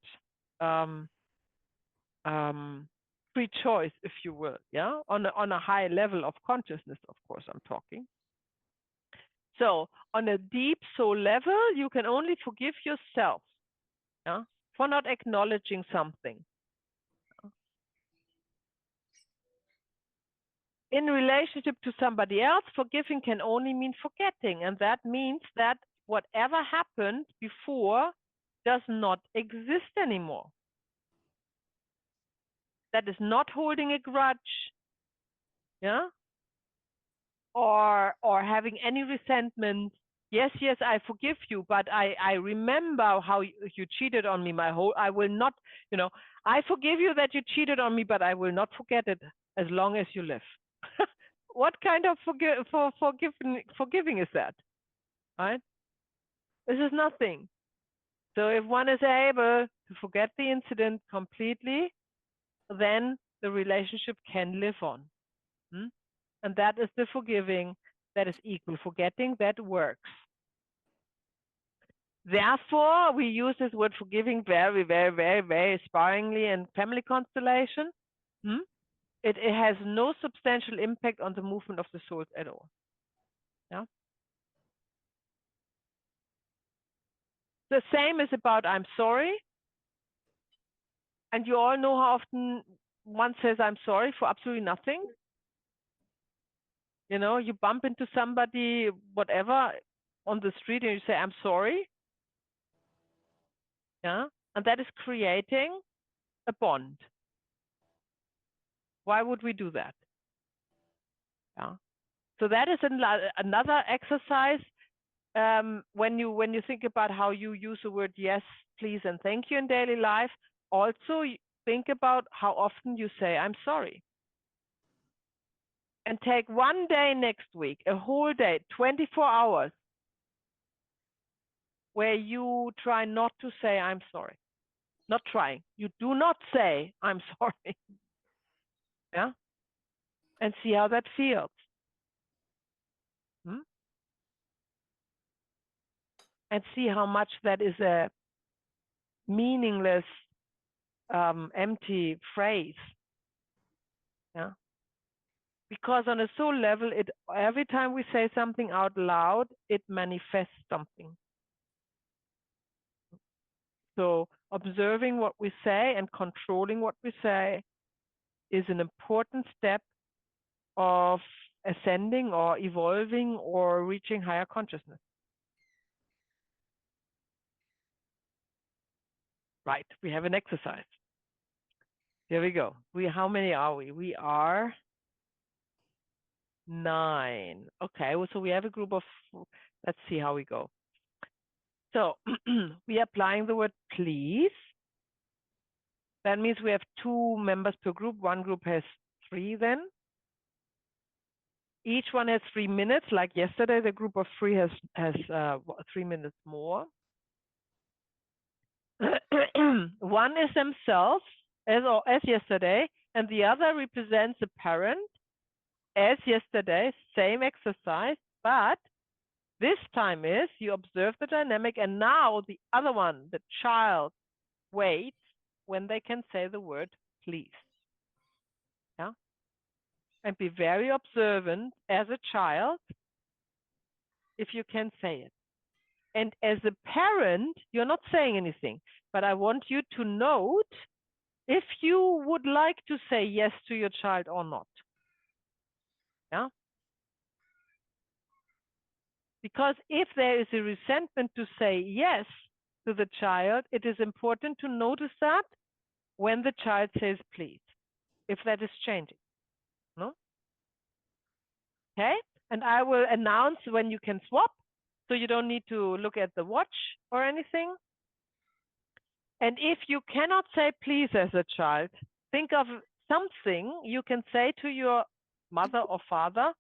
free choice, if you will, yeah? On a high level of consciousness, of course, I'm talking. So on a deep soul level, you can only forgive yourself, yeah, for not acknowledging something. In relationship to somebody else, forgiving can only mean forgetting. And that means that whatever happened before does not exist anymore. That is not holding a grudge, yeah? Or having any resentment. Yes, I forgive you, but I remember how you cheated on me I will not, I forgive you that you cheated on me, but I will not forget it as long as you live. What kind of forgiving is that, right? This is nothing. So if one is able to forget the incident completely, then the relationship can live on. And that is the forgiving that is equal. Forgetting that works. Therefore, we use this word forgiving very, very, very, very sparingly in family constellation. It has no substantial impact on the movement of the souls at all. Yeah. The same is about I'm sorry. And you all know how often one says I'm sorry for absolutely nothing. You bump into somebody, whatever, on the street and you say, I'm sorry. Yeah. And that is creating a bond. Why would we do that? Yeah. So that is another exercise when you think about how you use the word yes, please, and thank you in daily life, also think about how often you say I'm sorry. And take one day next week, a whole day, 24 hours, where you try not to say I'm sorry. Not trying. You do not say I'm sorry. Yeah. And see how that feels. And see how much that is a meaningless, empty phrase. Yeah. Because on a soul level, every time we say something out loud, it manifests something. So observing what we say and controlling what we say is an important step of ascending or evolving or reaching higher consciousness. Right, we have an exercise. Here we go. How many are we? We are 9. Okay, so we have a group of, let's see how we go. So we are applying the word please. That means we have 2 members per group. One group has 3 then. Each one has 3 minutes. Like yesterday, the group of 3 has 3 minutes more. One is themselves, as yesterday, and the other represents a parent, as yesterday, same exercise, but this time is you observe the dynamic, and now the other one, the child, waits when they can say the word please. Yeah. And be very observant as a child if you can say it. And as a parent, you're not saying anything, but I want you to note if you would like to say yes to your child or not. Yeah. Because if there is a resentment to say yes to the child, it is important to notice that when the child says please, if that is changing. No? Okay? And I will announce when you can swap, so you don't need to look at the watch or anything. And if you cannot say please as a child, think of something you can say to your mother or father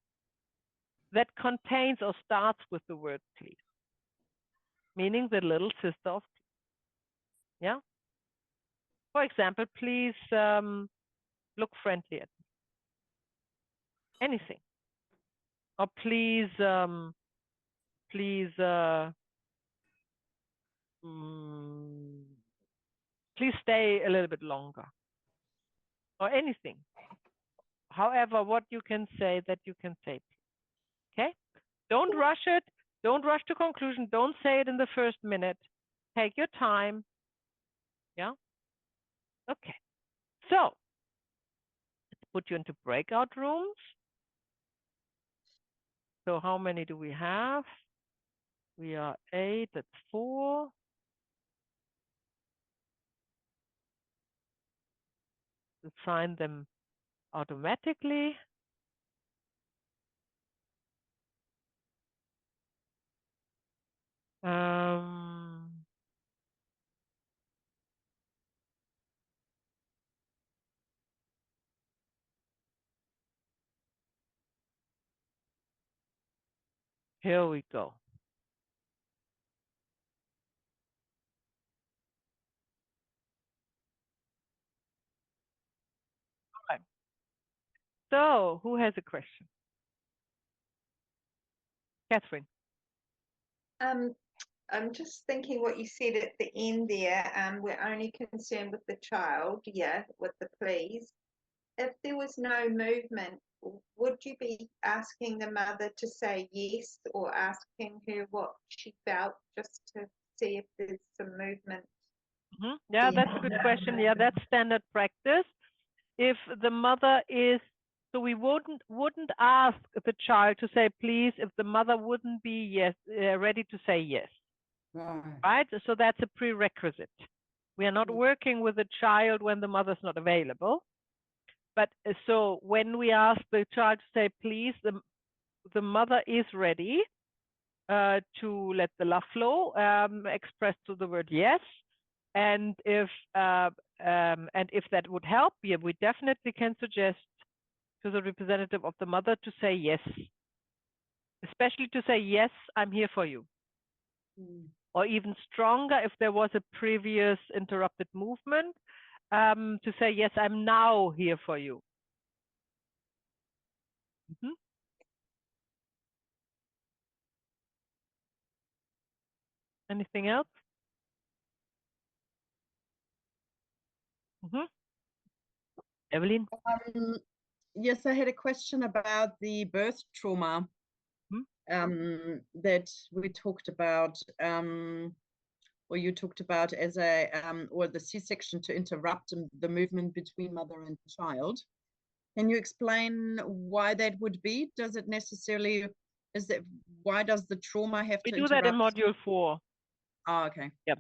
that contains or starts with the word please, meaning the little sister of please. Yeah? For example, please look friendly at me. Anything. Or please, please stay a little bit longer. Or anything. However, what you can say that you can say. Okay? Don't rush it. Don't rush to conclusion. Don't say it in the first minute. Take your time. Yeah? Okay. So, let's put you into breakout rooms. So how many do we have? We are 8, that's 4. Assign them automatically. Here we go. All right. So, who has a question? Catherine. I'm just thinking what you said at the end there. We're only concerned with the child, yeah, with the please. If there was no movement, would you be asking the mother to say yes or asking her what she felt just to see if there's some movement? Yeah, that's a good question. Yeah, that's standard practice. If the mother is, so we wouldn't ask the child to say please if the mother wouldn't be ready to say yes. Right? So that's a prerequisite. We are not working with a child when the mother's not available. But so when we ask the child to say please, the mother is ready. to let the love flow express through the word yes. And if that would help, yeah, we definitely can suggest to the representative of the mother to say yes, especially to say yes, I'm here for you. Or even stronger if there was a previous interrupted movement, to say yes, I'm now here for you. Anything else? Evelyn? Yes, I had a question about the birth trauma that we talked about, or you talked about as a, or the C-section to interrupt the movement between mother and child. Can you explain why that would be? Does it necessarily, why does the trauma have We to do that in interrupt? module 4. Oh, okay. Yep.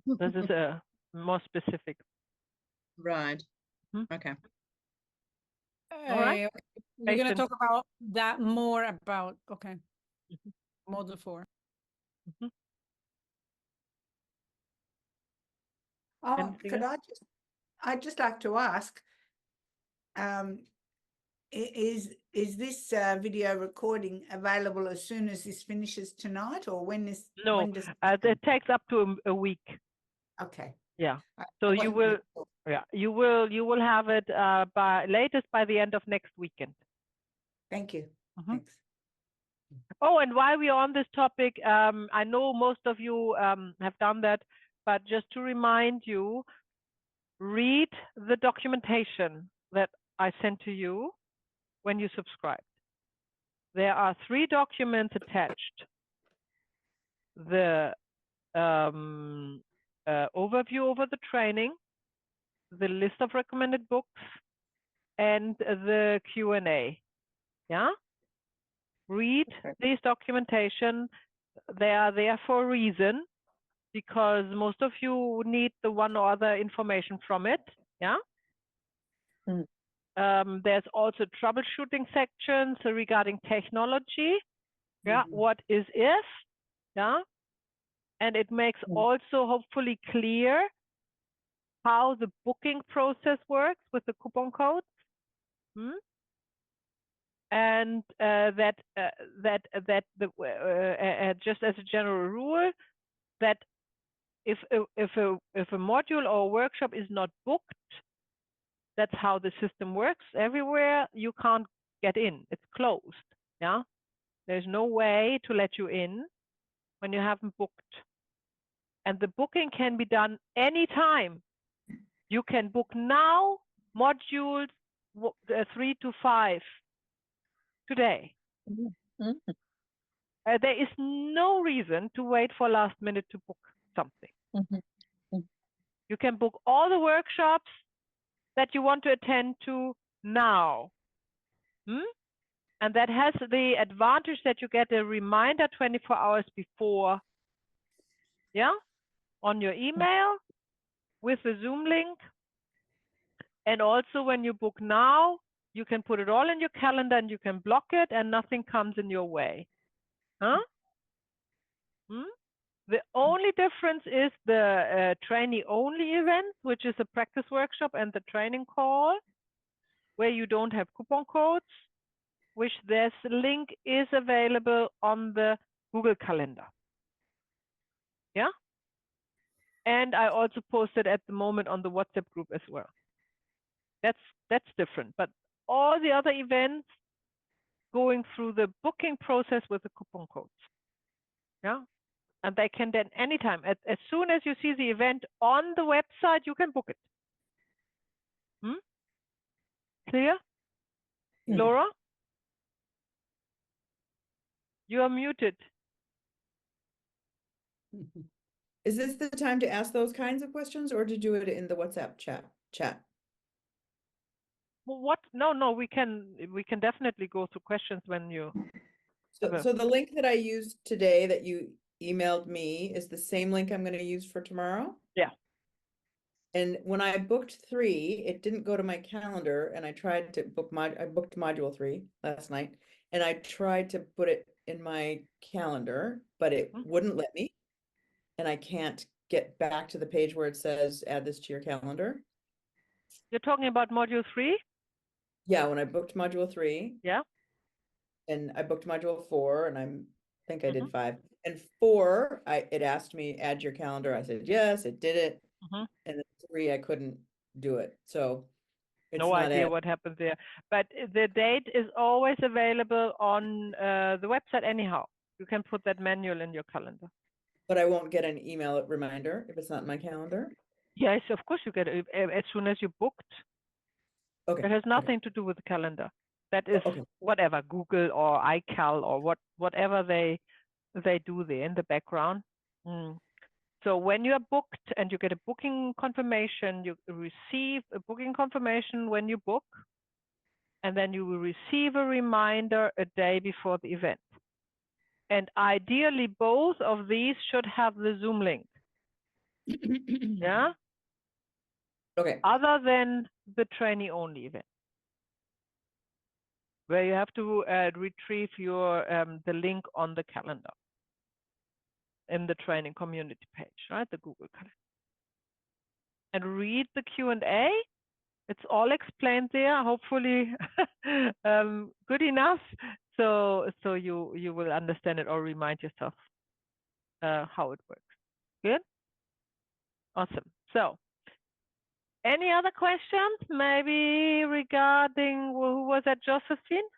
This is a more specific. Right. Okay. All right. We're going to Patient. talk about that more about, okay. Module 4. Anything Could else? I'd just like to ask, is this video recording available as soon as this finishes tonight, or when No, when does it takes up to a week. Okay. Yeah. I So you wasn't will, really sure. yeah, you will have it by latest by the end of next weekend. Thank you. Thanks. Oh, and while we're on this topic, I know most of you have done that, but just to remind you, read the documentation that I sent to you when you subscribed. There are 3 documents attached. The overview over the training, the list of recommended books, and the Q&A. Yeah? Read these documentation. They are there for a reason, because most of you need the one or other information from it. Yeah. There's also troubleshooting sections regarding technology. Yeah. What is if? Yeah. And it makes also hopefully clear how the booking process works with the coupon codes. And that just as a general rule, that if a module or a workshop is not booked, that's how the system works everywhere. You can't get in; it's closed. Yeah, there's no way to let you in when you haven't booked. And the booking can be done anytime. You can book now modules 3 to 5 today. There is no reason to wait for last minute to book something. You can book all the workshops that you want to attend to now. And that has the advantage that you get a reminder 24 hours before, yeah, on your email with the Zoom link. And also when you book now, you can put it all in your calendar and you can block it and nothing comes in your way. The only difference is the trainee only event, which is a practice workshop, and the training call, where you don't have coupon codes, which this link is available on the Google Calendar. Yeah. And I also posted at the moment on the WhatsApp group as well. That's different. But all the other events going through the booking process with the coupon codes. Yeah. And they can then anytime, as soon as you see the event on the website, you can book it. Clear? Laura? You are muted. Is this the time to ask those kinds of questions or to do it in the WhatsApp chat? Well, what? No, we can definitely go through questions when you. So the link that I used today that you emailed me is the same link I'm going to use for tomorrow? Yeah. And when I booked 3, it didn't go to my calendar, and I tried to book I booked module 3 last night, and I tried to put it in my calendar, but it wouldn't let me. And I can't get back to the page where it says add this to your calendar. You're talking about module 3? Yeah, when I booked module 3. Yeah. And I booked module 4, and I think I did 5. And 4, it asked me add your calendar. I said yes, it did it. And then 3, I couldn't do it. So it's No not idea it. what happened there. But the date is always available on the website anyhow. You can put that manual in your calendar. But I won't get an email reminder if it's not in my calendar. Yes, of course you get it as soon as you booked. Okay. It has nothing to do with the calendar. That is Okay. whatever, Google or iCal or whatever they do there in the background. So when you are booked and you get a booking confirmation, you receive a booking confirmation when you book, and then you will receive a reminder a day before the event. And ideally, both of these should have the Zoom link. Yeah. Okay. Other than the trainee only event, where you have to retrieve your the link on the calendar in the training community page, right? The Google Calendar. And read the Q&A. It's all explained there, hopefully good enough. So you will understand it or remind yourself how it works. Good? Awesome. So any other questions? Maybe regarding, who was that, Josephine?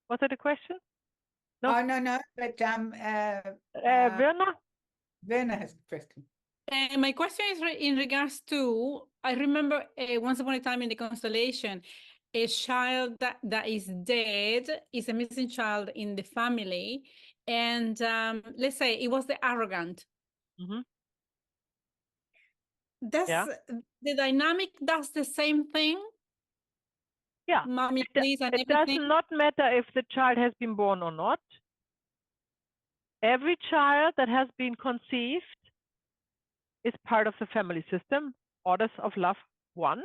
Was it a question? No. Oh, no, but Werner? Werner has a question. My question is in regards to, I remember once upon a time in the constellation, a child that is dead is a missing child in the family. And let's say it was the arrogant. Does the dynamic does the same thing? Yeah. Mommy, please, and it does everything? not matter if the child has been born or not. Every child that has been conceived is part of the family system. Orders of love 1.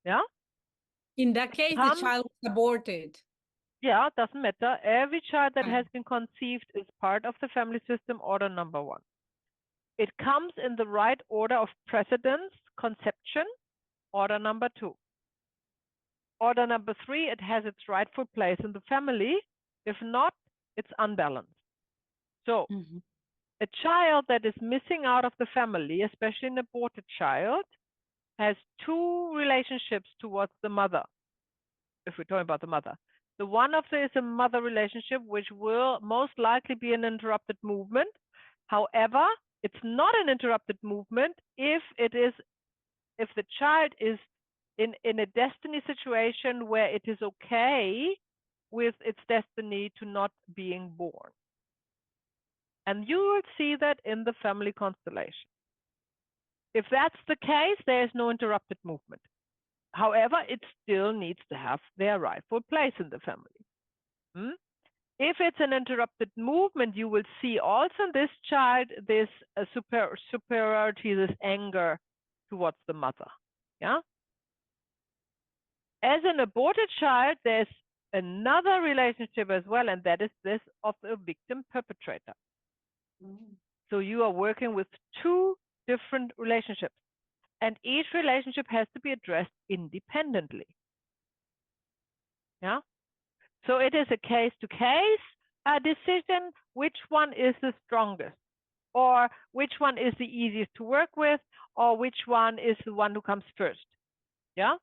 Yeah. In that case, the child was aborted. Yeah, doesn't matter. Every child that has been conceived is part of the family system, order number 1. It comes in the right order of precedence, conception, order number 2. Order number 3, it has its rightful place in the family. If not, it's unbalanced. So a child that is missing out of the family, especially an aborted child, has 2 relationships towards the mother, if we're talking about the mother. The one of them is a mother relationship, which will most likely be an interrupted movement. However, it's not an interrupted movement if the child is in a destiny situation where it is okay with its destiny to not being born. And you will see that in the family constellation. If that's the case, there is no interrupted movement. However, it still needs to have their rightful place in the family. If it's an interrupted movement, you will see also in this child this superiority, this anger towards the mother. Yeah. As an aborted child, there's another relationship as well, and that is this of the victim perpetrator. So you are working with 2 different relationships, and each relationship has to be addressed independently. Yeah. So it is a case-to-case decision, which one is the strongest, or which one is the easiest to work with, or which one is the one who comes first. Yeah.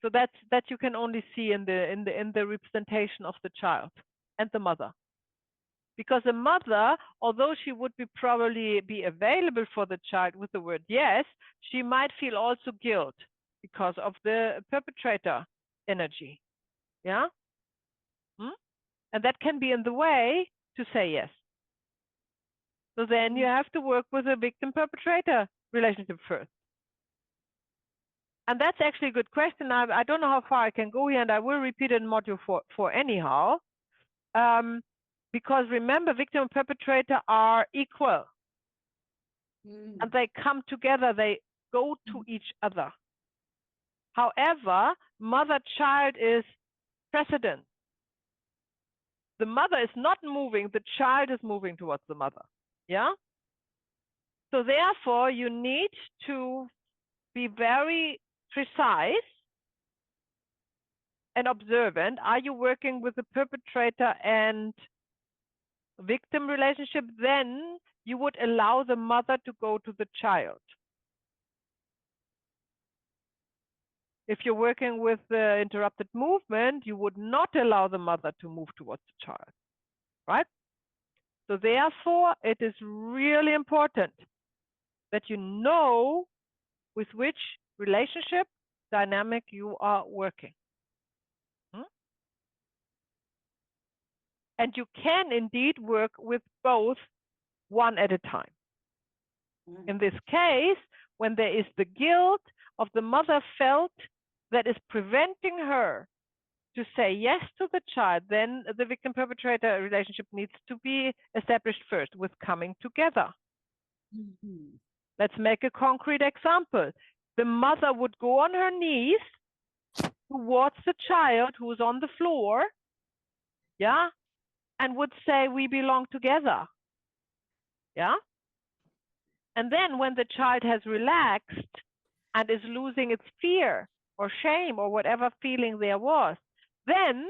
So that you can only see in the representation of the child and the mother. Because the mother, although she would probably be available for the child with the word yes, she might feel also guilt because of the perpetrator energy. Yeah. And that can be in the way to say yes. So then you have to work with a victim perpetrator relationship first. And that's actually a good question. I don't know how far I can go here, and I will repeat it in module 4 anyhow. Because remember, victim and perpetrator are equal. And they come together, they go to each other. However, mother-child is precedent. the mother is not moving, the child is moving towards the mother. Yeah? So therefore, you need to be very precise and observant. Are you working with the perpetrator and victim relationship? Then you would allow the mother to go to the child. If you're working with the interrupted movement, you would not allow the mother to move towards the child, right? So therefore, it is really important that you know with which relationship dynamic you are working. And you can indeed work with both one at a time. In this case, when there is the guilt of the mother felt that is preventing her to say yes to the child, then the victim perpetrator relationship needs to be established first with coming together. Let's make a concrete example. The mother would go on her knees towards the child who's on the floor, yeah, and would say, we belong together, yeah? And then when the child has relaxed and is losing its fear or shame or whatever feeling there was, then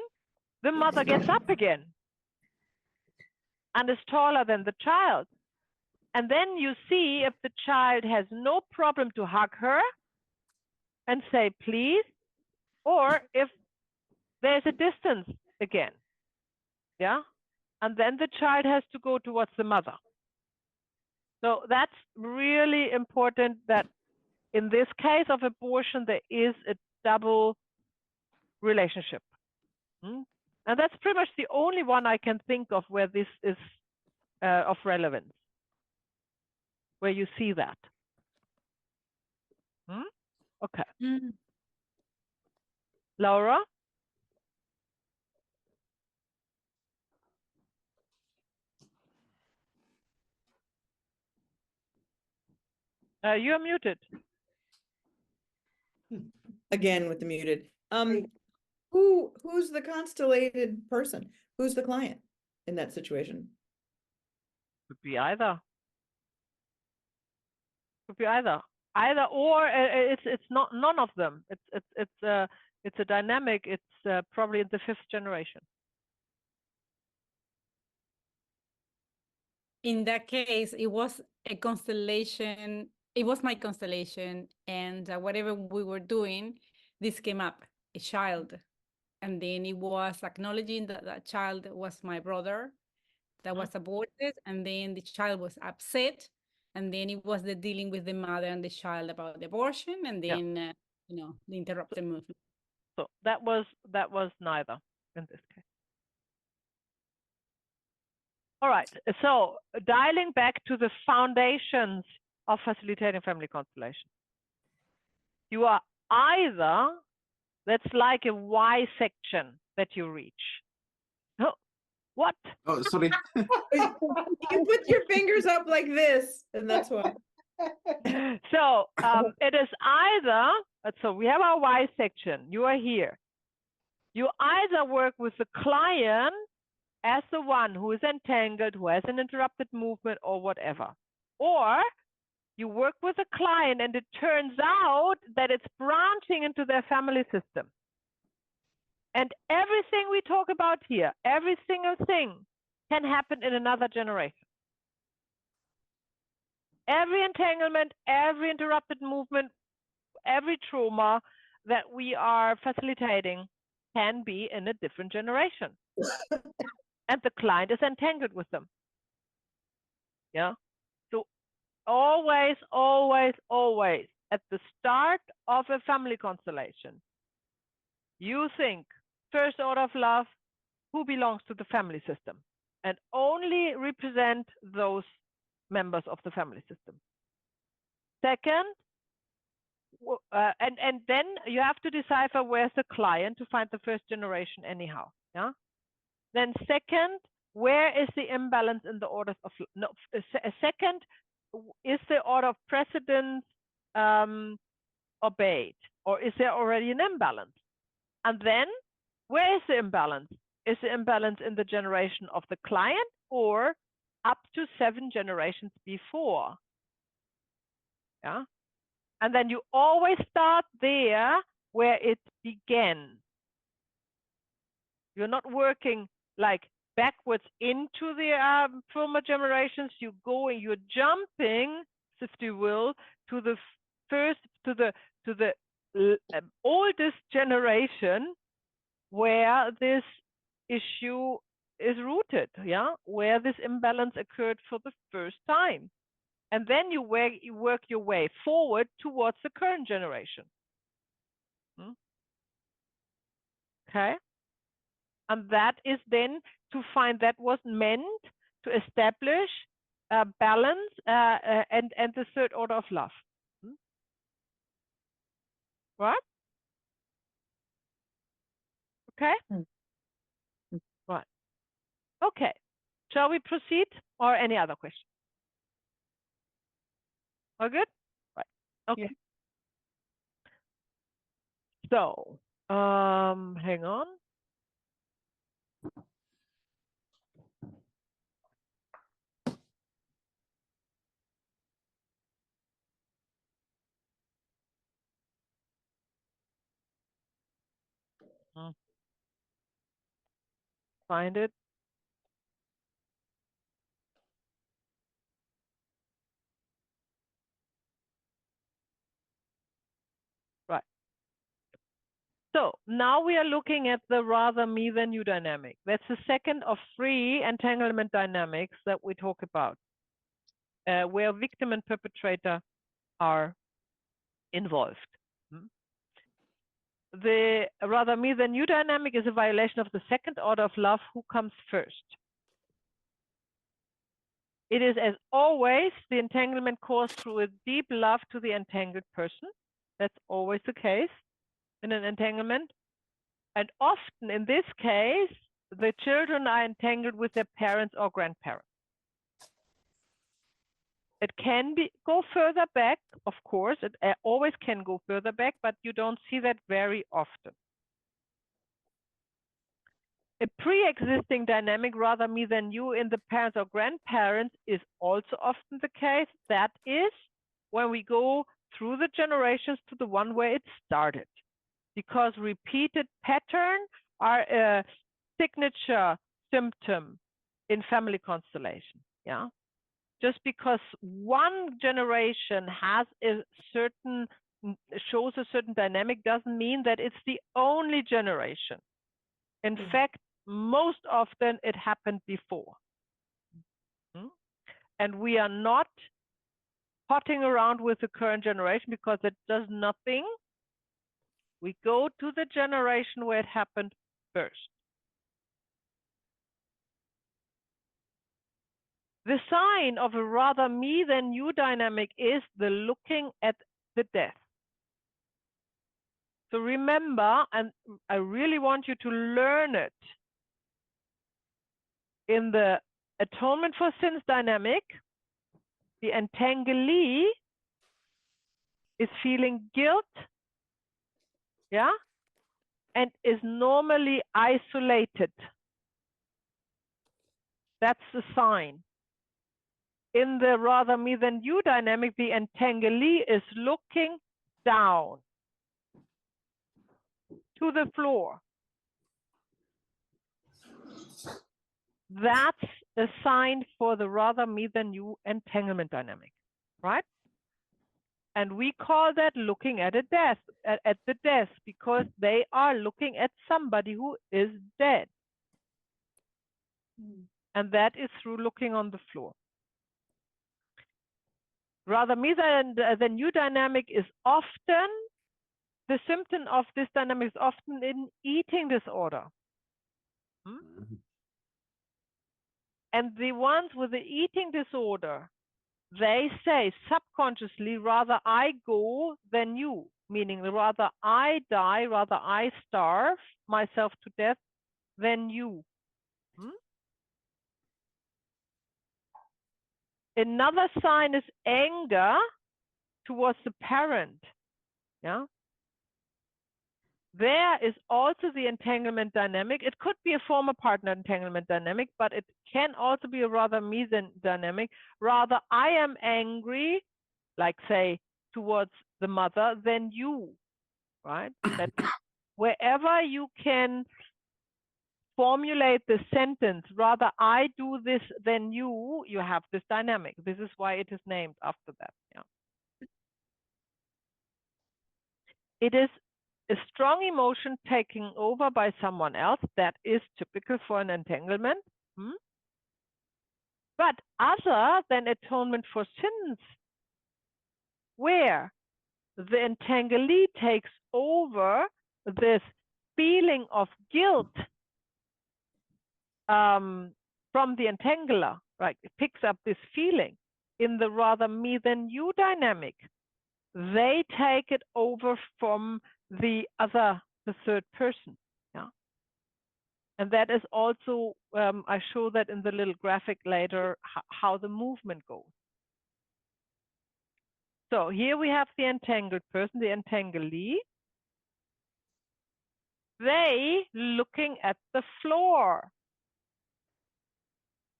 the mother gets up again and is taller than the child. And then you see if the child has no problem to hug her and say, please, or if there's a distance again, yeah? And then the child has to go towards the mother. So that's really important, that in this case of abortion, there is a double relationship. And that's pretty much the only one I can think of where this is of relevance, where you see that. Okay. Laura? You're muted. Again with the muted. Who's the constellated person? Who's the client in that situation? Could be either. Could be either. Either or it's not none of them. It's a dynamic. It's probably in the 5th generation. In that case, it was a constellation. It was my constellation, and whatever we were doing, this came up, a child. And then it was acknowledging that that child was my brother that was aborted, and then the child was upset, and then it was the dealing with the mother and the child about the abortion, and then the interrupted movement. So that was neither in this case. All right, so dialing back to the foundations of facilitating family constellation. You are either, that's like a Y section that you reach. Oh, what? Oh, sorry. You put your fingers up like this, and that's why. So it is either, so we have our Y section, you are here. You either work with the client as the one who is entangled, who has an interrupted movement or whatever. Or you work with a client and it turns out that it's branching into their family system. And everything we talk about here, every single thing can happen in another generation. Every entanglement, every interrupted movement, every trauma that we are facilitating can be in a different generation. And the client is entangled with them. Yeah. So always, always, always at the start of a family constellation, you think first order of love, who belongs to the family system, and only represent those members of the family system. Second, and then you have to decipher where's the client to find the first generation anyhow. Yeah. Then second, where is the imbalance in the orders of, no, second, is the order of precedence obeyed, or is there already an imbalance? And then where is the imbalance? is the imbalance in the generation of the client or up to 7 generations before? Yeah. And then you always start there where it began. You're not working like backwards into the former generations. You're jumping, if you will, to the first, to the oldest generation where this issue is rooted, yeah, where this imbalance occurred for the first time. And then you work your way forward towards the current generation. Okay. And that is then to find that was meant to establish balance and the third order of love. Right? Okay? Right. Okay. Shall we proceed or any other question? All good? Right. Okay. Yeah. So, hang on. Find it. Right. So now we are looking at the rather me than you dynamic. That's the second of 3 entanglement dynamics that we talk about, where victim and perpetrator are involved. The rather me than you dynamic is a violation of the second order of love. Who comes first? It is, as always, the entanglement caused through a deep love to the entangled person. That's always the case in an entanglement. And often in this case, the children are entangled with their parents or grandparents. It can go further back, of course, it always can go further back, but you don't see that very often. A pre-existing dynamic, rather me than you, in the parents or grandparents is also often the case. That is when we go through the generations to the one where it started. Because repeated patterns are a signature symptom in family constellation. Yeah. Just because one generation has shows a certain dynamic doesn't mean that it's the only generation. In fact, most often it happened before. And we are not potting around with the current generation because it does nothing. We go to the generation where it happened first. The sign of a rather me than you dynamic is the looking at the death. So remember, and I really want you to learn it, in the atonement for sins dynamic, the entanglee is feeling guilt, yeah, and is normally isolated. That's the sign. In the rather me than you dynamic, the entanglee is looking down to the floor. That's a sign for the rather me than you entanglement dynamic, right? And we call that looking at a death, at the death, because they are looking at somebody who is dead. And that is through looking on the floor. Rather me than you dynamic is often, the symptom of this dynamic is often in eating disorder. And the ones with the eating disorder, they say subconsciously, rather I go than you, meaning rather I die, rather I starve myself to death than you. Another sign is anger towards the parent. Yeah. there is also the entanglement dynamic. It could be a former partner entanglement dynamic, but it can also be a rather me dynamic. Rather, I am angry, like say, towards the mother than you, right? That wherever you can formulate the sentence, rather I do this than you have this dynamic. This is why it is named after that. Yeah. It is a strong emotion taking over by someone else. That is typical for an entanglement. But other than atonement for sins, where the entanglee takes over this feeling of guilt from the entangler, right? It picks up this feeling in the rather me than you dynamic. They take it over from the other, the third person. Yeah. And that is also, I show that in the little graphic later, how the movement goes. So here we have the entangled person, the entanglee. They looking at the floor.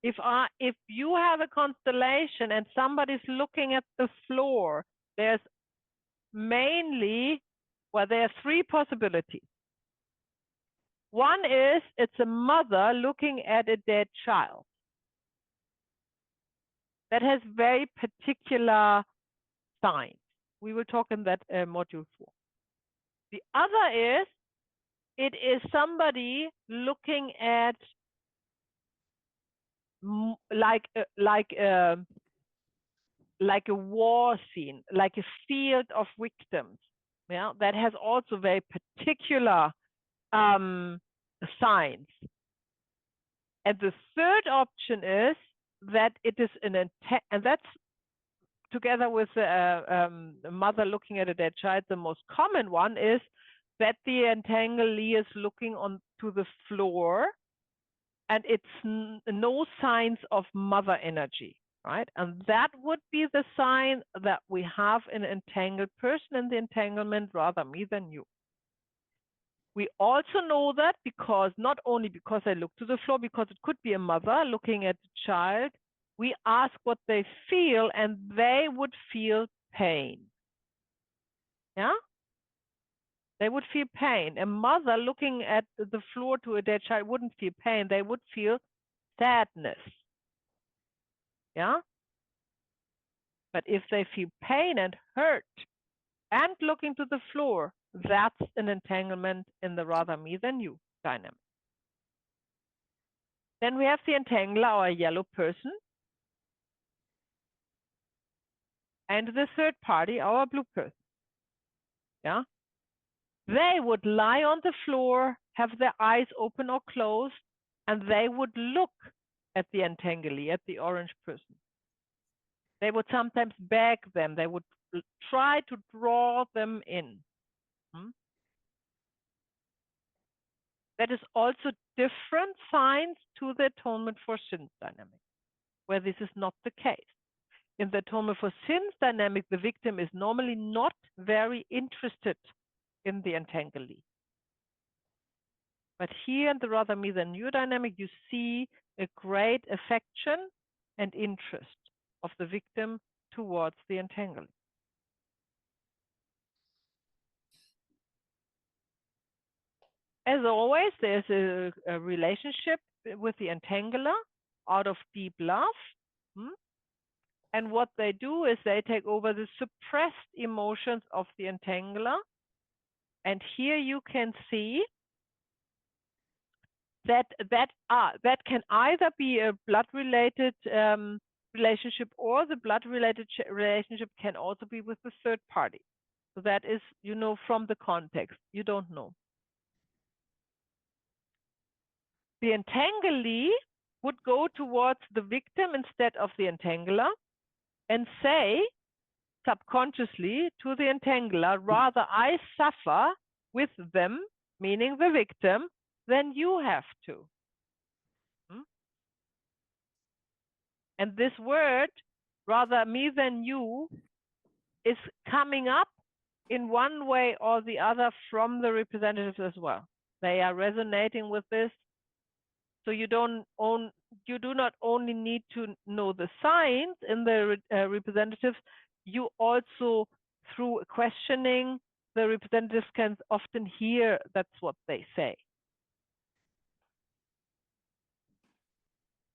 If you have a constellation and somebody's looking at the floor, there's mainly, well, there are three possibilities. One is it's a mother looking at a dead child. That has very particular signs. We will talk in that module 4. The other is, it is somebody looking at like a war scene, like a field of victims. Yeah, that has also very particular signs. And the third option is that it is and that's together with a mother looking at a dead child. The most common one is that the entanglee is looking on to the floor, and it's no signs of mother energy, right? And that would be the sign that we have an entangled person in the entanglement, rather me than you. We also know that because not only because I look to the floor, because it could be a mother looking at the child, we ask what they feel, and they would feel pain. Yeah? They would feel pain. A mother looking at the floor to a dead child wouldn't feel pain. They would feel sadness. Yeah? But if they feel pain and hurt and looking to the floor, that's an entanglement in the rather me than you dynamic. Then we have the entangler, or a yellow person. And the third party, our blue person. Yeah? They would lie on the floor, have their eyes open or closed, and they would look at the entanglee, at the orange person. They would sometimes beg them. They would try to draw them in. That is also different signs to the atonement for sins dynamic, where this is not the case. In the atonement for sins dynamic, the victim is normally not very interested in the entanglee. But here in the rather me than you dynamic, you see a great affection and interest of the victim towards the entanglee. As always, there's a relationship with the entangler out of deep love. And what they do is they take over the suppressed emotions of the entangler. And here you can see that can either be a blood-related relationship, or the blood-related relationship can also be with the third party. So that is, you know, from the context, you don't know. The entanglee would go towards the victim instead of the entangler and say subconsciously to the entangler, rather I suffer with them, meaning the victim, than you have to. And this word, rather me than you, is coming up in one way or the other from the representatives as well. They are resonating with this. So you do not only need to know the signs in the representatives, you also, through questioning, the representatives can often hear that's what they say.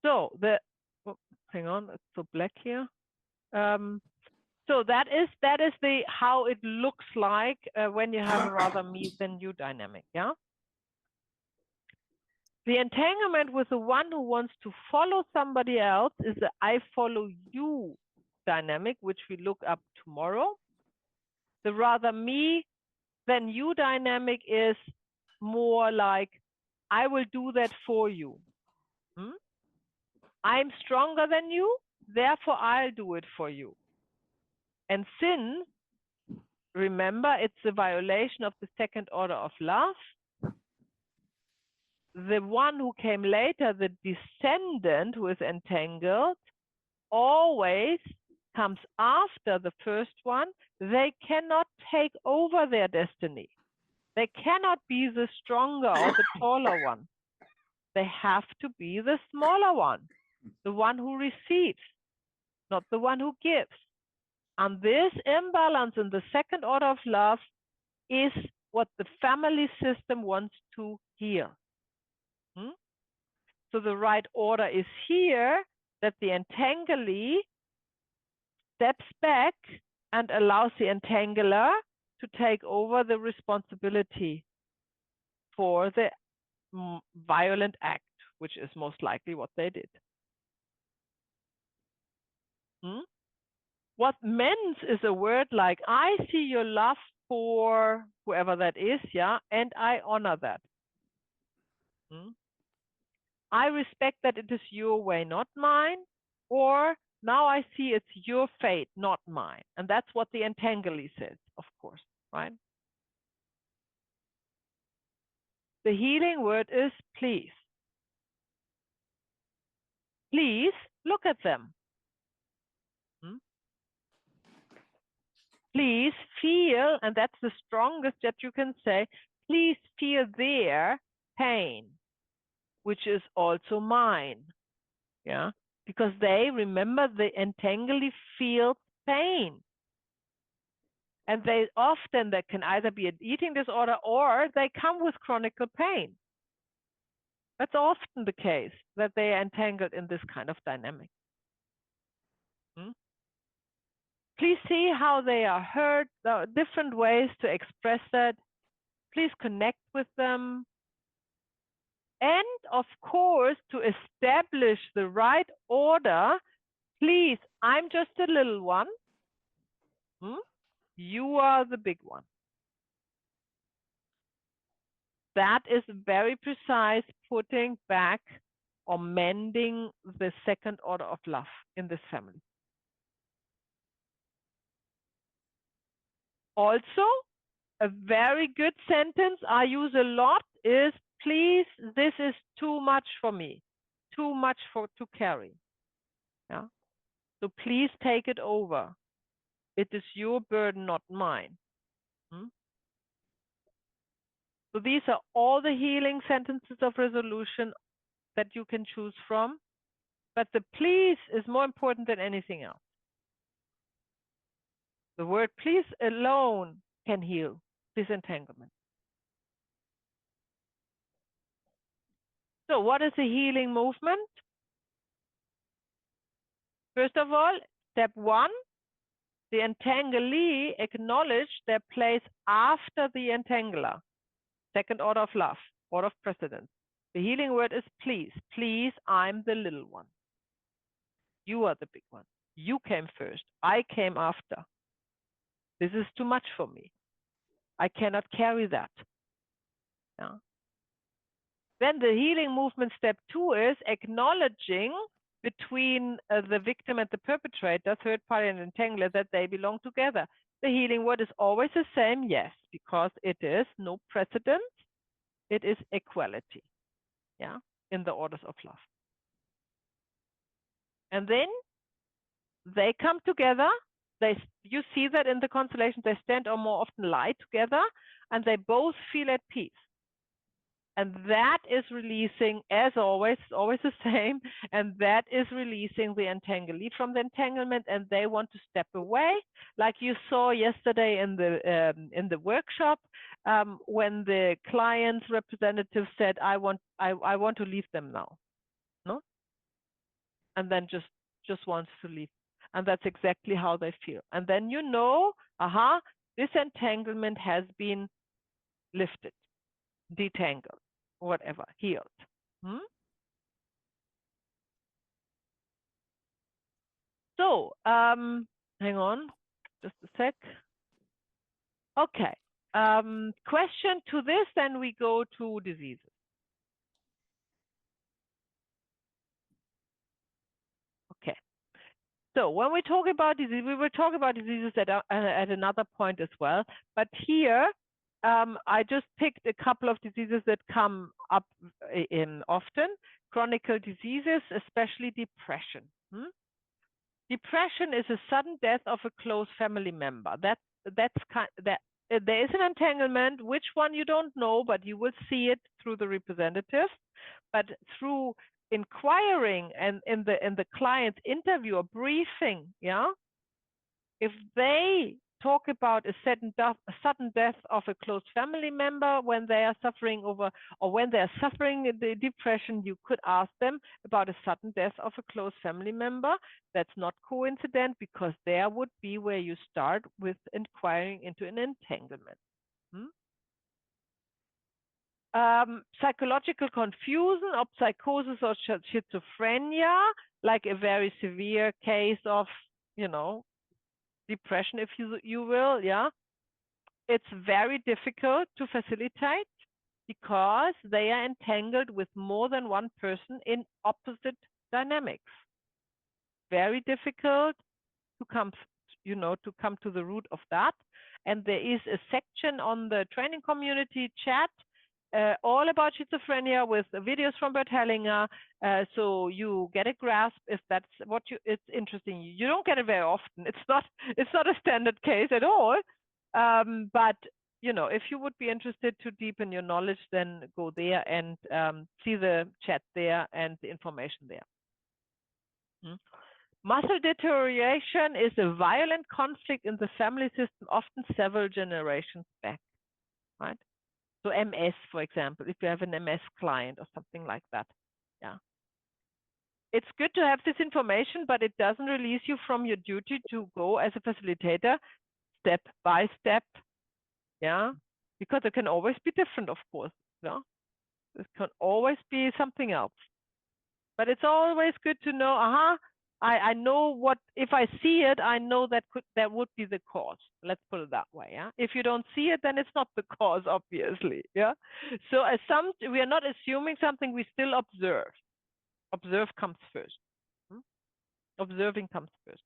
So hang on, it's so black here. So that is the how it looks like when you have a rather me than you dynamic, yeah. The entanglement with the one who wants to follow somebody else is the I follow you dynamic, which we look up tomorrow. The rather me than you dynamic is more like I will do that for you. I'm stronger than you, therefore I'll do it for you. And since, remember, it's a violation of the second order of love, the one who came later, the descendant who is entangled, always comes after the first one. They cannot take over their destiny. They cannot be the stronger or the taller one. They have to be the smaller one, the one who receives, not the one who gives. And this imbalance in the second order of love is what the family system wants to hear. So the right order is here, that the entanglee steps back and allows the entangler to take over the responsibility for the violent act, which is most likely what they did. What meant is a word like, I see your love for whoever that is, yeah, and I honor that. I respect that it is your way, not mine, or now I see it's your fate, not mine. And that's what the entanglee says, of course, right? The healing word is please. Please look at them. Please feel, and that's the strongest that you can say, please feel their pain, which is also mine. Yeah, because they, remember, the entanglee feels pain. And they often, that can either be an eating disorder or they come with chronic pain. That's often the case, that they are entangled in this kind of dynamic. Please see how they are hurt. There are different ways to express that. Please connect with them. And of course, to establish the right order, please, I'm just a little one. You are the big one. That is very precise putting back or mending the second order of love in this family. Also, a very good sentence I use a lot is, please, this is too much for me, too much to carry. Yeah. So please take it over. It is your burden, not mine. So these are all the healing sentences of resolution that you can choose from. But the please is more important than anything else. The word please alone can heal disentanglement. So what is a healing movement? First of all, step one, the entanglee acknowledge their place after the entangler. Second order of love, order of precedence. The healing word is please. Please, I'm the little one. You are the big one. You came first. I came after. This is too much for me. I cannot carry that. Yeah. Then the healing movement step two is acknowledging between the victim and the perpetrator, third party and entangler, that they belong together. The healing word is always the same, yes, because it is no precedence. It is equality, yeah, in the orders of love. And then they come together, you see that in the constellation, they stand or more often lie together, and they both feel at peace. And that is releasing, as always the same, and that is releasing the entanglee from the entanglement, and they want to step away, like you saw yesterday in the workshop, when the client's representative said, I want to leave them now, no? And then just wants to leave. And that's exactly how they feel. And then you know, aha, this entanglement has been lifted, detangled, whatever, healed. So, hang on, just a sec. Okay, question to this, then we go to diseases. Okay, so when we talk about disease, we will talk about diseases at another point as well. But here, I just picked a couple of diseases that come up in often. Chronic diseases, especially depression. Depression is a sudden death of a close family member. There is an entanglement. Which one you don't know, but you will see it through the representative. But through inquiring and in the client's interview or briefing, yeah, if they talk about a sudden death of a close family member when they are suffering over, or when they are suffering the depression, you could ask them about a sudden death of a close family member. That's not coincident, because there would be where you start with inquiring into an entanglement. Psychological confusion of psychosis or schizophrenia, like a very severe case of, you know, depression, if you will, yeah. It's very difficult to facilitate because they are entangled with more than one person in opposite dynamics. Very difficult to come, you know, to come to the root of that. And there is a section on the training community chat all about schizophrenia with videos from Bert Hellinger, so you get a grasp if that's what it's interesting. You don't get it very often. It's not a standard case at all. But you know, if you would be interested to deepen your knowledge, then go there and see the chat there and the information there. Muscle deterioration is a violent conflict in the family system, often several generations back, right? So MS, for example, if you have an MS client or something like that, yeah. It's good to have this information, but it doesn't release you from your duty to go as a facilitator step by step, yeah, because it can always be different, of course, yeah. It can always be something else, but it's always good to know, aha, I know what, if I see it, I know that would be the cause. Let's put it that way. Yeah. If you don't see it, then it's not the cause, obviously. Yeah. So we are not assuming something, we still observe. Observe comes first. Observing comes first.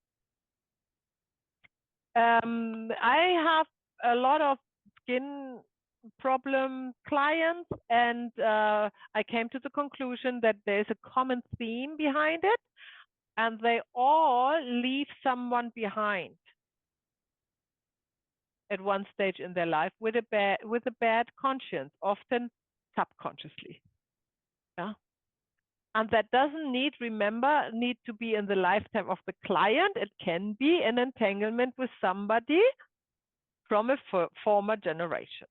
I have a lot of skin problem clients, and I came to the conclusion that there's a common theme behind it. And they all leave someone behind at one stage in their life with a bad conscience, often subconsciously. Yeah. And that doesn't need to be in the lifetime of the client. It can be an entanglement with somebody from a former generation.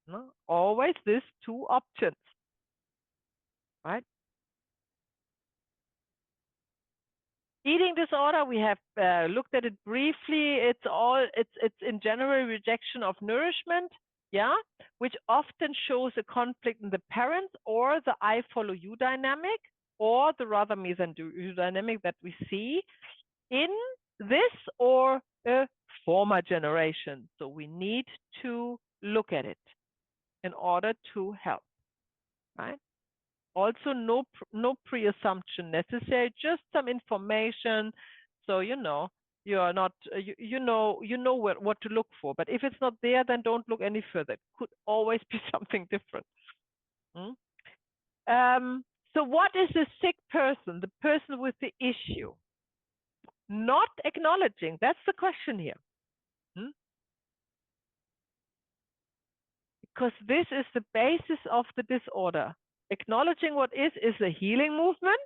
No? Always these two options, right? Eating disorder, we have looked at it briefly. It's in general rejection of nourishment, yeah, which often shows a conflict in the parents or the I follow you dynamic, or the rather me than you dynamic that we see in this or a former generation. So we need to look at it in order to help, right? Also, no pre-assumption necessary, just some information. So you know you are not you know what to look for. But if it's not there, then don't look any further. It could always be something different. So what is the sick person? The person with the issue. Not acknowledging, that's the question here. Because this is the basis of the disorder. Acknowledging what is a healing movement.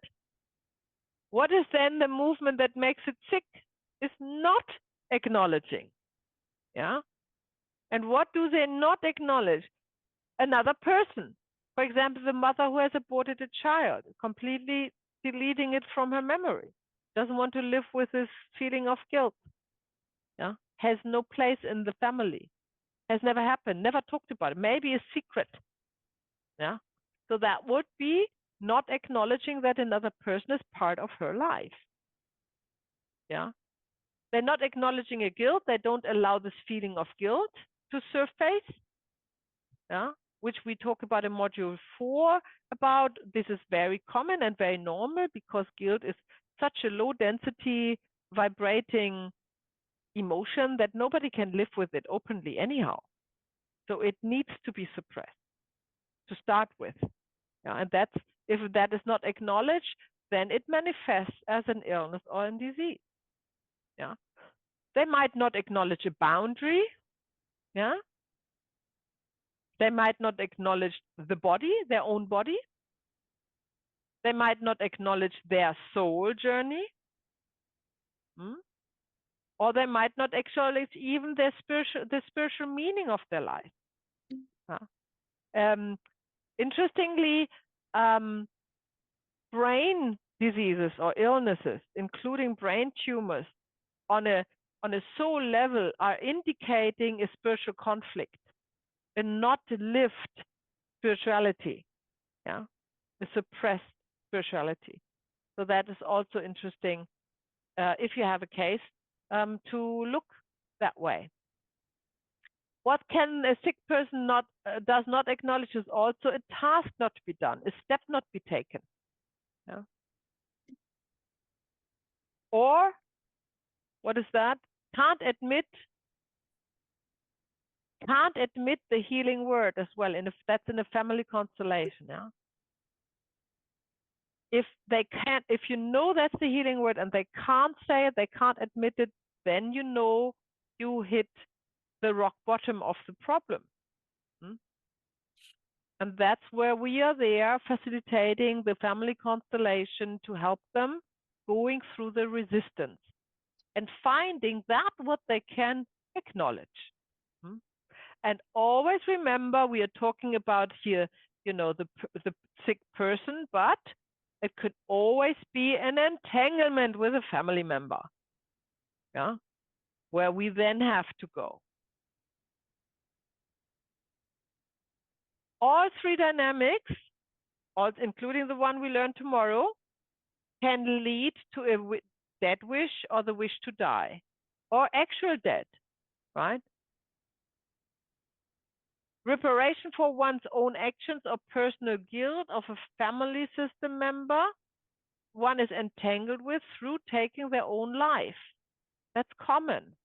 What is then the movement that makes it sick? Is not acknowledging. Yeah. And what do they not acknowledge? Another person. For example, the mother who has aborted a child, completely deleting it from her memory, doesn't want to live with this feeling of guilt. Yeah. Has no place in the family. Has never happened, never talked about it, maybe a secret. Yeah. So that would be not acknowledging that another person is part of her life. Yeah. They're not acknowledging a guilt. They don't allow this feeling of guilt to surface. Yeah. Which we talk about in module 4 about. This is very common and very normal because guilt is such a low density vibrating emotion that nobody can live with it openly anyhow. So it needs to be suppressed to start with. Yeah, and that's, if that is not acknowledged, then it manifests as an illness or a disease. Yeah. They might not acknowledge a boundary. Yeah. They might not acknowledge the body, their own body. They might not acknowledge their soul journey. Or they might not acknowledge even the spiritual meaning of their life. Interestingly, brain diseases or illnesses, including brain tumors, on a soul level, are indicating a spiritual conflict, a not lived spirituality, yeah, a suppressed spirituality. So that is also interesting if you have a case to look that way. What can a sick person does not acknowledge is also a task not to be done, a step not be taken. Yeah. Or what is that? Can't admit the healing word as well. That's in a family constellation. Yeah. If they can't, if you know that's the healing word and they can't say it, they can't admit it, then you know you hit the rock bottom of the problem. And that's where we are there facilitating the family constellation to help them going through the resistance and finding that what they can acknowledge. And always remember, we are talking about here, you know, the sick person, but it could always be an entanglement with a family member, yeah, where we then have to go. All three dynamics, including the one we learn tomorrow, can lead to a death wish or the wish to die, or actual death, right? Reparation for one's own actions or personal guilt of a family system member one is entangled with through taking their own life. That's common.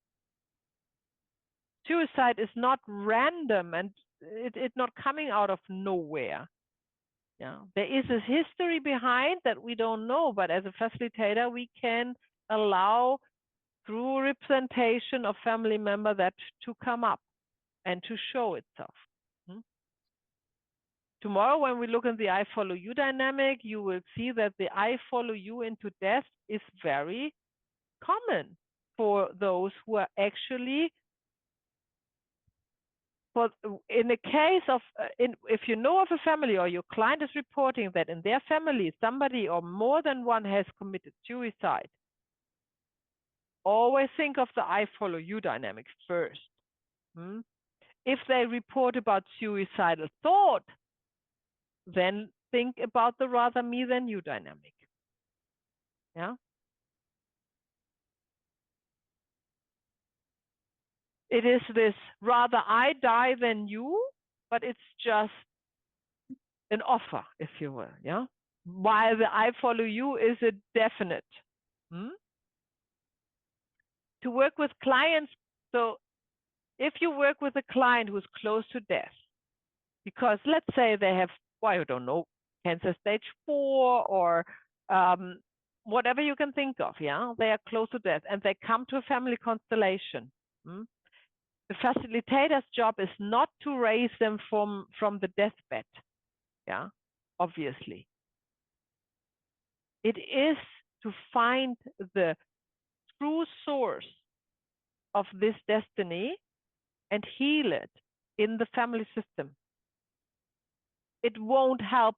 Suicide is not random and it's not coming out of nowhere. Yeah, there is a history behind that we don't know, but as a facilitator, we can allow through representation of family member that to come up and to show itself. Tomorrow, when we look at the I follow you dynamic, you will see that the I follow you into death is very common for those who are actually, in the case of, if you know of a family or your client is reporting that in their family, somebody or more than one has committed suicide, always think of the I follow you dynamic first. If they report about suicidal thought, then think about the rather me than you dynamic. Yeah. It is this rather I die than you, but it's just an offer, if you will. Yeah. While the I follow you is a definite. To work with clients, so if you work with a client who's close to death, because let's say they have, well, I don't know, cancer stage 4 or whatever you can think of, yeah, they are close to death and they come to a family constellation. The facilitator's job is not to raise them from the deathbed, yeah, obviously. It is to find the true source of this destiny and heal it in the family system. It won't help.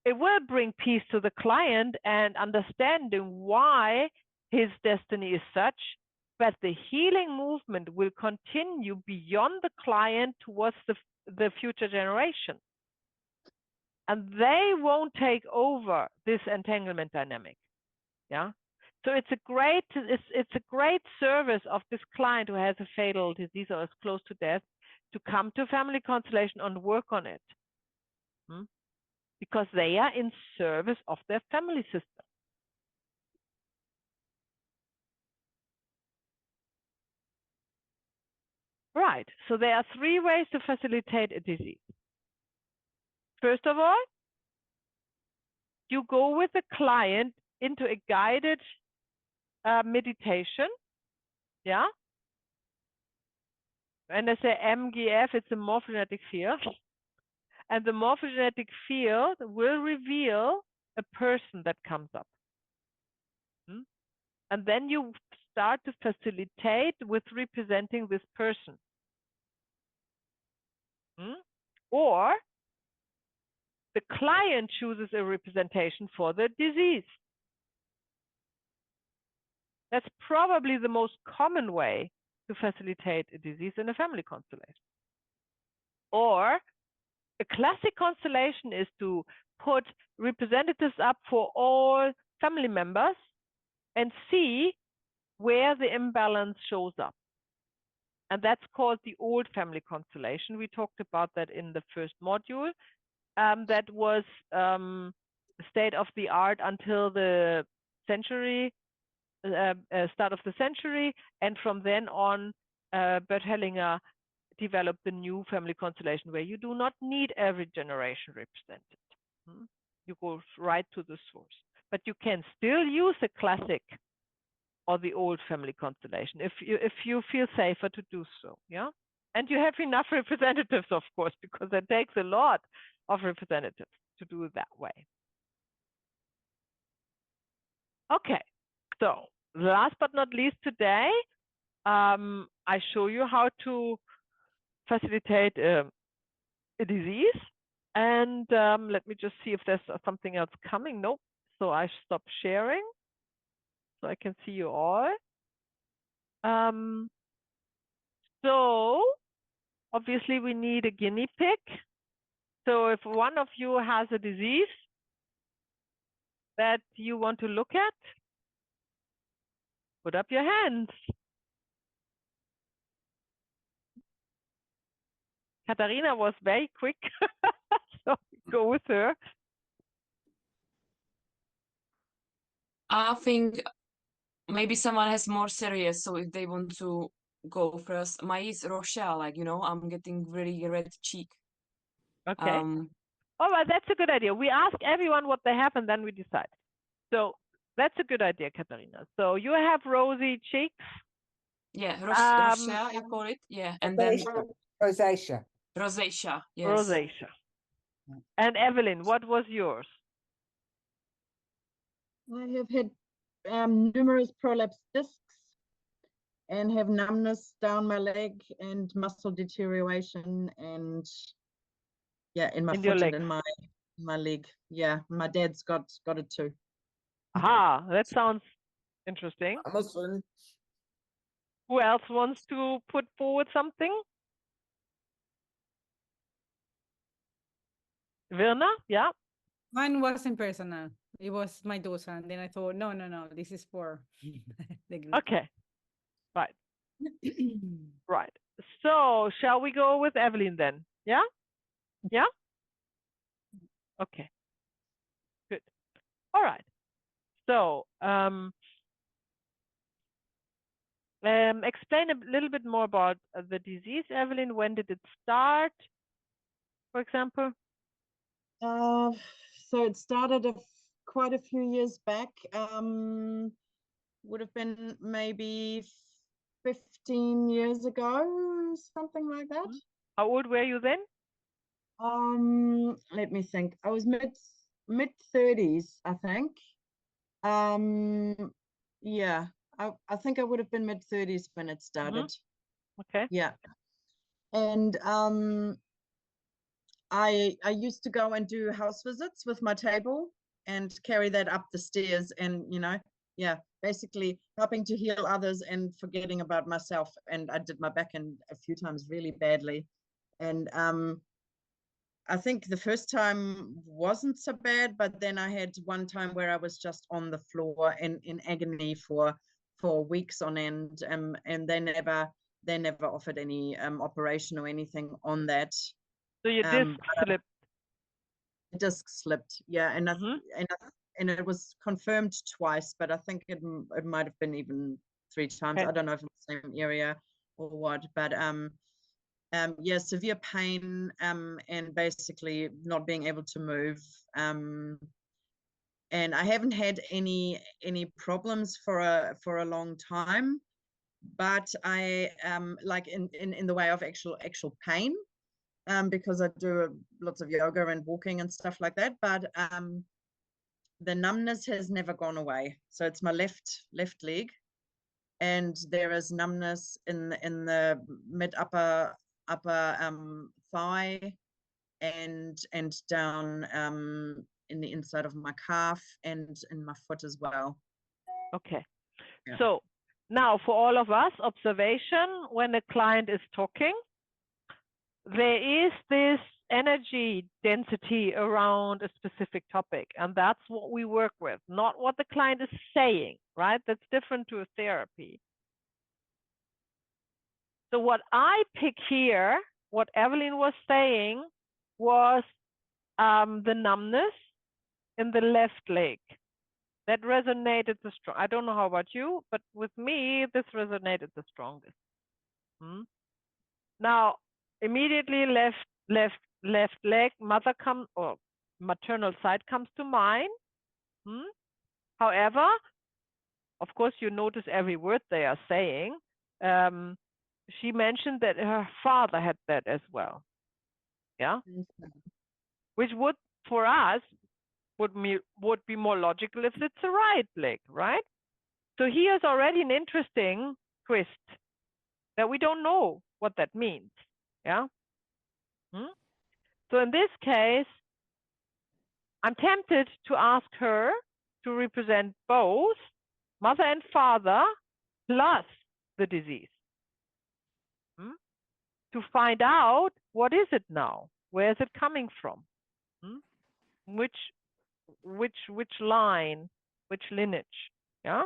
It will bring peace to the client and understanding why his destiny is such, but the healing movement will continue beyond the client towards the future generation. And they won't take over this entanglement dynamic. Yeah. So it's a great service of this client who has a fatal disease or is close to death to come to family constellation and work on it. Because they are in service of their family system. Right, so there are 3 ways to facilitate a disease. First of all, you go with the client into a guided meditation, yeah? And I say MGF, it's a morphogenetic field. And the morphogenetic field will reveal a person that comes up. And then you start to facilitate with representing this person. Or the client chooses a representation for the disease. That's probably the most common way to facilitate a disease in a family constellation. Or a classic constellation is to put representatives up for all family members and see where the imbalance shows up. And that's called the old family constellation. We talked about that in the first module. That was state of the art until the century, start of the century. And from then on, Bert Hellinger developed the new family constellation where you do not need every generation represented. You go right to the source. But you can still use a classic or the old family constellation if you feel safer to do so, yeah? And you have enough representatives, of course, because it takes a lot of representatives to do it that way. Okay, so last but not least today, I show you how to facilitate a disease. And let me just see if there's something else coming. Nope, so I stop sharing so I can see you all. So obviously we need a guinea pig. So if one of you has a disease that you want to look at, put up your hands. Katharina was very quick, so go with her. I think maybe someone has more serious, so if they want to go first. Mine is rosacea, like, you know, I'm getting really red cheek. Okay. Oh, well, that's a good idea. We ask everyone what they have and then we decide. So that's a good idea, Katharina. So you have rosy cheeks. Yeah, rosacea, I call it. Yeah, and then Rosacea. rosacea, yes. Rosacea. And Evelyn, what was yours? I have had numerous prolapsed discs and have numbness down my leg and muscle deterioration and in my foot and in my leg. Yeah, my dad's got it too. Aha, that sounds interesting. Amazon. Who else wants to put forward something? Virna, yeah. Mine wasn't personal. It was my daughter. And then I thought, no, this is for the group. Okay, right. Right. So shall we go with Evelyn then? Yeah? Yeah? Okay. Good. All right. So explain a little bit more about the disease, Evelyn. When did it start, for example? So it started quite a few years back. Would have been maybe 15 years ago, something like that. How old were you then? Let me think. I was mid 30s, I think. Yeah, I think I would have been mid 30s when it started. Okay. Yeah. And I used to go and do house visits with my table and carry that up the stairs, and yeah, basically helping to heal others and forgetting about myself. And I did my back end a few times really badly. And I think the first time wasn't so bad, but then I had one time where I was just on the floor in agony for weeks on end, and they never offered any operation or anything on that. So your disc slipped. Disc slipped, yeah, and and it was confirmed twice, but I think it might have been even 3 times. Okay. I don't know if it's the same area or what, but yeah, severe pain, and basically not being able to move, and I haven't had any problems for a long time, but I like in the way of actual pain, because I do lots of yoga and walking and stuff like that, but the numbness has never gone away. So it's my left leg, and there is numbness in the mid upper thigh, and down in the inside of my calf and in my foot as well. Okay. Yeah. So now for all of us, observation: when a client is talking, there is this energy density around a specific topic, and that's what we work with, not what the client is saying, right? That's different to a therapy. So what I pick here, what Evelyn was saying, was the numbness in the left leg. That resonated the strong. I don't know how about you, but with me, this resonated the strongest. Now, immediately left leg, mother comes, or maternal side comes to mind. However, of course, you notice every word they are saying. She mentioned that her father had that as well. Yeah, which would, for us, would be more logical if it's the right leg, right? So here's already an interesting twist that we don't know what that means. Yeah. So in this case, I'm tempted to ask her to represent both mother and father plus the disease, to find out what is it now, where is it coming from, which line, which lineage. Yeah.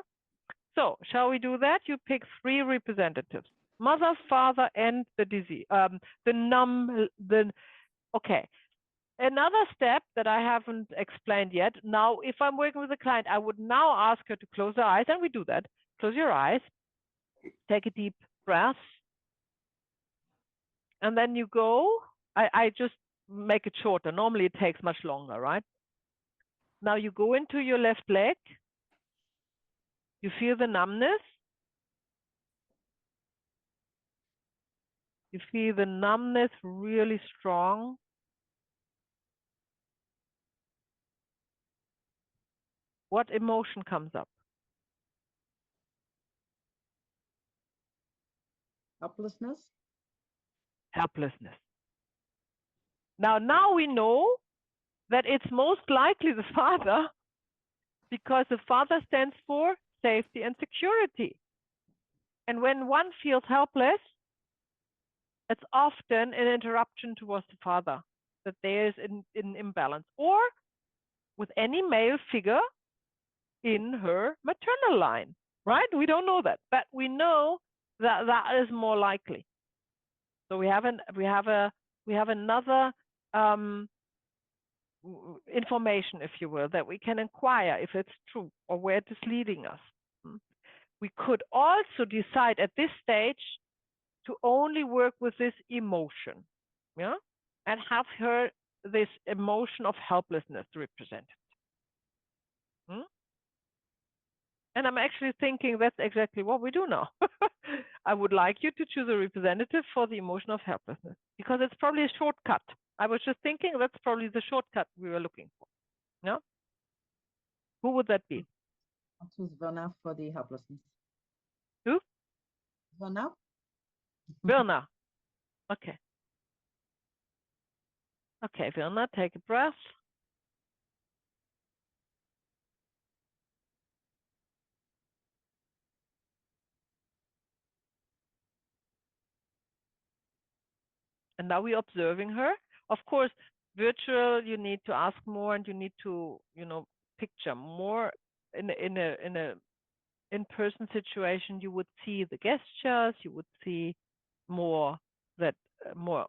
So shall we do that? You pick 3 representatives: mother, father, and the disease. Okay. Another step that I haven't explained yet. Now, if I'm working with a client, I would now ask her to close her eyes, and we do that. Close your eyes, take a deep breath, and then you go. I just make it shorter. Normally it takes much longer, right? Now you go into your left leg. You feel the numbness. You feel the numbness really strong. What emotion comes up? Helplessness. Helplessness. Now we know that it's most likely the father, because the father stands for safety and security. And when one feels helpless, it's often an interruption towards the father, that there is an imbalance, or with any male figure in her maternal line, right? We don't know that, but we know that that is more likely. So we have another information, if you will, that we can inquire if it's true or where it is leading us. We could also decide at this stage to only work with this emotion, yeah, and have her this emotion of helplessness represented. And I'm actually thinking that's exactly what we do now. I would like you to choose a representative for the emotion of helplessness because it's probably a shortcut. I was just thinking that's probably the shortcut we were looking for. Yeah. Who would that be? I'll choose Werner for the helplessness. Who? Werner? Werner. Okay. Okay, Werner, take a breath. And now we're observing her. Of course, virtual, you need to ask more and you need to, picture more. In a in-person situation, you would see the gestures, you would see more more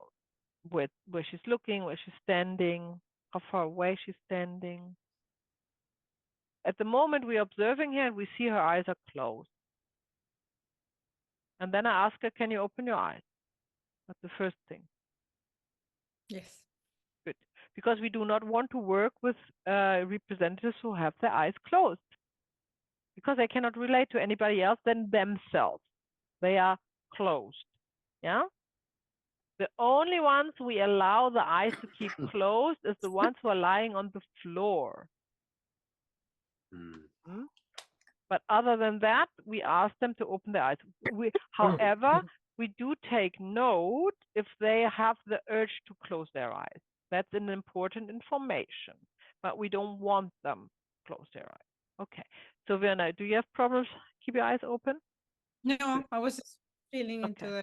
with where she's looking, where she's standing, how far away she's standing. At the moment, we're observing her and we see her eyes are closed. And then I ask her, can you open your eyes? That's the first thing. Yes. Good. Because we do not want to work with representatives who have their eyes closed. Because they cannot relate to anybody else than themselves. They are closed. Yeah? The only ones we allow the eyes to keep closed is the ones who are lying on the floor. Mm. But other than that, we ask them to open their eyes. However, we do take note if they have the urge to close their eyes. That's an important information, but we don't want them to close their eyes. Okay. So Werner, do you have problems? Keep your eyes open? No, I was just feeling into Okay.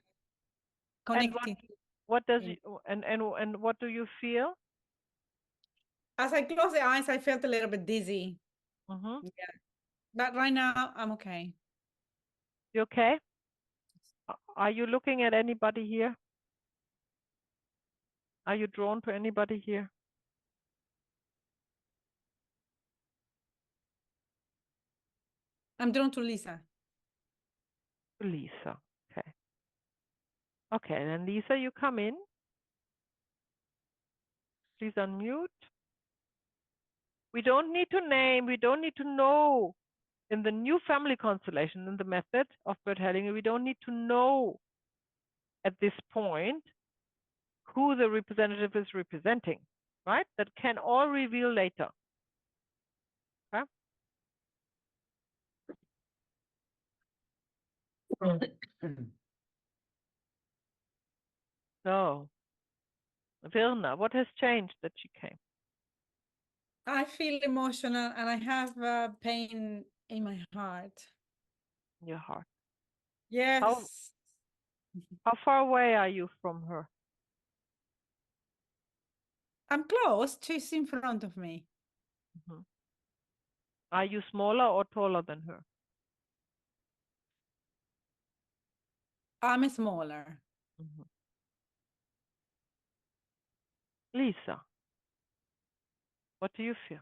the And connecting. what does in. you and what do you feel? As I closed the eyes, I felt a little bit dizzy. Mm-hmm. Yeah. But right now, I'm okay. You okay? Are you looking at anybody here? Are you drawn to anybody here? I'm drawn to Lisa. Lisa. Okay. Okay, then Lisa, you come in. Please unmute. We don't need to name, we don't need to know. In the new family constellation, in the method of Bert Hellinger, we don't need to know at this point who the representative is representing, right? That can all reveal later. Okay? So, Vilna, what has changed that she came? I feel emotional and I have pain in my heart. Your heart. Yes. How far away are you from her? I'm close. She's in front of me. Mm-hmm. Are you smaller or taller than her? I'm smaller. Mm-hmm. Lisa, what do you feel?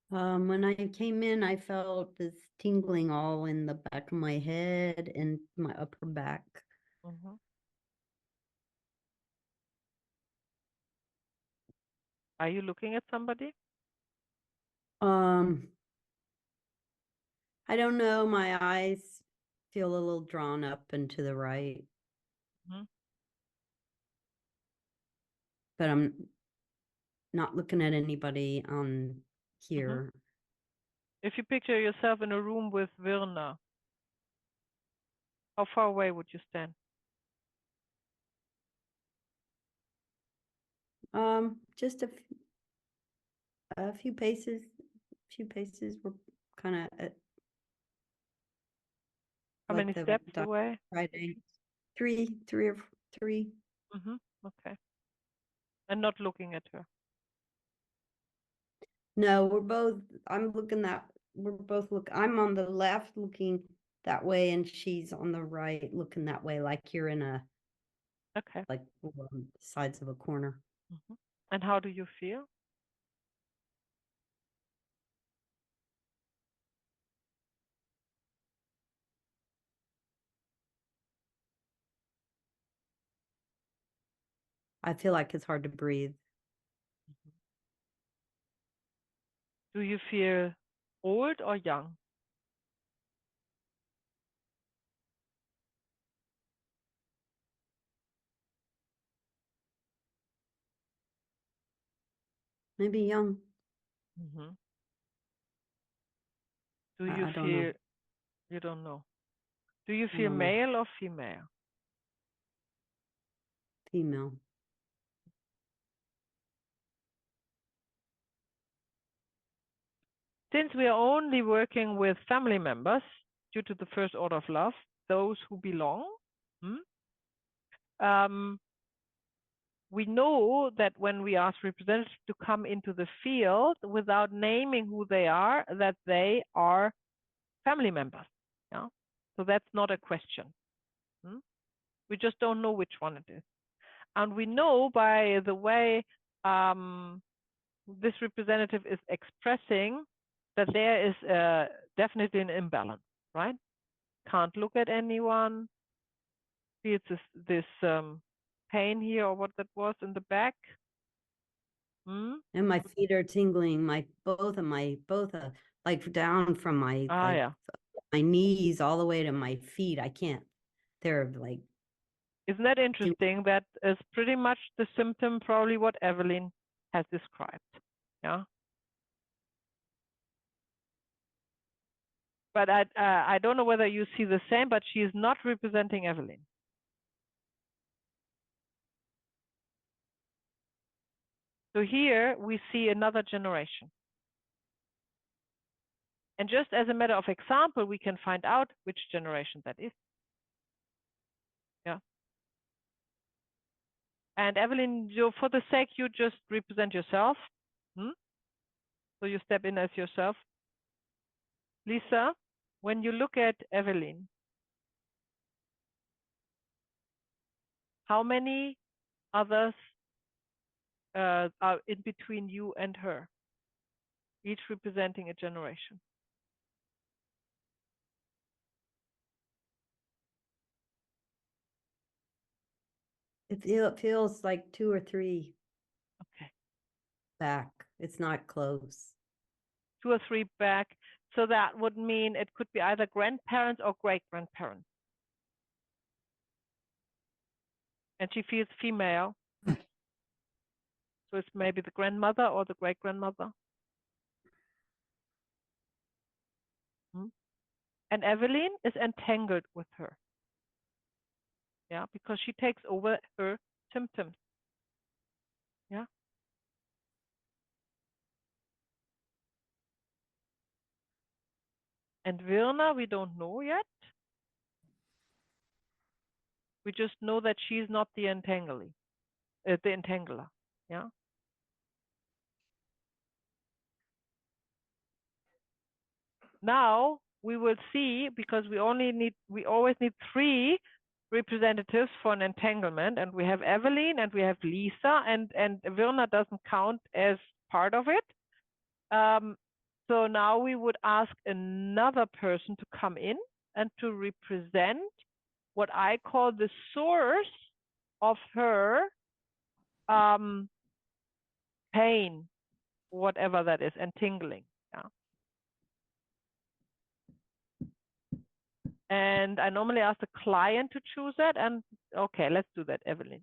When I came in, I felt this tingling all in the back of my head and my upper back. Mm-hmm. Are you looking at somebody? I don't know. My eyes feel a little drawn up and to the right. Mm-hmm. But I'm not looking at anybody on here. Mm-hmm. If you picture yourself in a room with Virna, how far away would you stand? Just a few paces. We're kind of at. How many steps away? Friday, three or three. Mm-hmm. Okay. And not looking at her. No, we're both. I'm on the left looking that way, and she's on the right looking that way, like you're in a. Okay. Like sides of a corner. Mm-hmm. And how do you feel? I feel like it's hard to breathe. Do you feel Old or young? Maybe young. Mm-hmm. Do you I don't feel, know. you don't know. Do you I feel don't know. male or female? Female. Since we are only working with family members due to the first order of love, those who belong, we know that when we ask representatives to come into the field without naming who they are, that they are family members. Yeah? So that's not a question. We just don't know which one it is. And we know by the way this representative is expressing that there is definitely an imbalance, right? Can't look at anyone. See, it's this pain here, or what that was in the back. And my feet are tingling. Both like down from my my knees all the way to my feet. I can't. They're like. Isn't that interesting? That is pretty much the symptom, probably what Evelyn has described. Yeah. But I don't know whether you see the same, but she is not representing Evelyn. So here we see another generation. And just as a matter of example, we can find out which generation that is. Yeah. And Evelyn, for the sake, you just represent yourself. So you step in as yourself. Lisa, when you look at Evelyn, how many others are in between you and her, each representing a generation? It feels like 2 or 3. Okay. Back. It's not close. 2 or 3 back. So that would mean it could be either grandparents or great-grandparents. And she feels female. So it's maybe the grandmother or the great-grandmother. And Evelyn is entangled with her. Yeah, because she takes over her symptoms. Yeah. And Virna, we don't know yet. We just know that she's not the entangler. Yeah. Now we will see, because we always need 3 representatives for an entanglement, and we have Evelyn and we have Lisa, and Virna doesn't count as part of it. So now we would ask another person to come in and to represent what I call the source of her pain, whatever that is, and tingling. Yeah. And I normally ask the client to choose that. And okay, let's do that, Evelyn.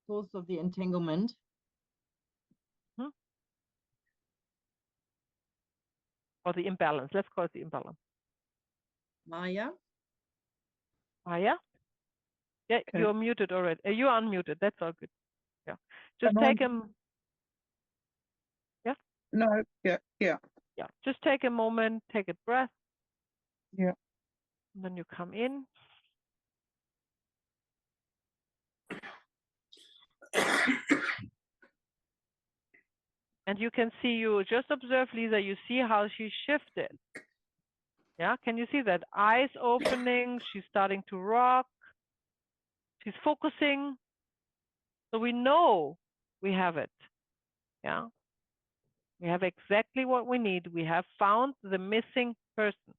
Source of the entanglement. Or the imbalance. Let's call it the imbalance. Maya. Maya? Yeah, okay. You're muted already. You're unmuted. That's all good. Yeah. Just take him. Yeah? No, yeah. Yeah. Just take a moment, take a breath. Yeah. And then you come in. And you can see, you just observe, Lisa, you see how she shifted. Yeah, can you see that? Eyes opening, she's starting to rock. She's focusing. So we know we have it. Yeah. We have exactly what we need. We have found the missing person,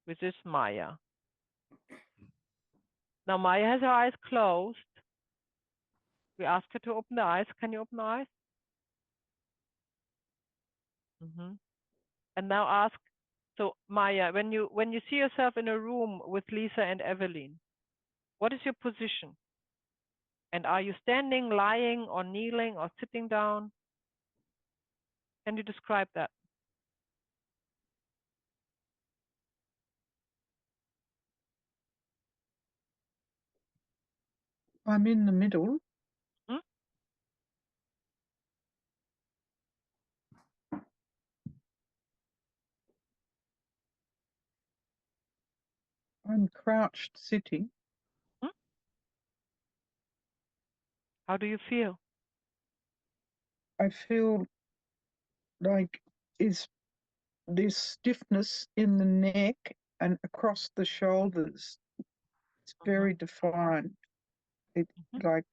which is Maya. Now Maya has her eyes closed. We ask her to open the eyes. Can you open the eyes? And now ask, so Maya, when you see yourself in a room with Lisa and Evelyn, what is your position? And are you standing, lying, or kneeling, or sitting down? Can you describe that? I'm in the middle. Hmm? I'm crouched sitting. Hmm? How do you feel? I feel like there's stiffness in the neck and across the shoulders. It's very defined. It's like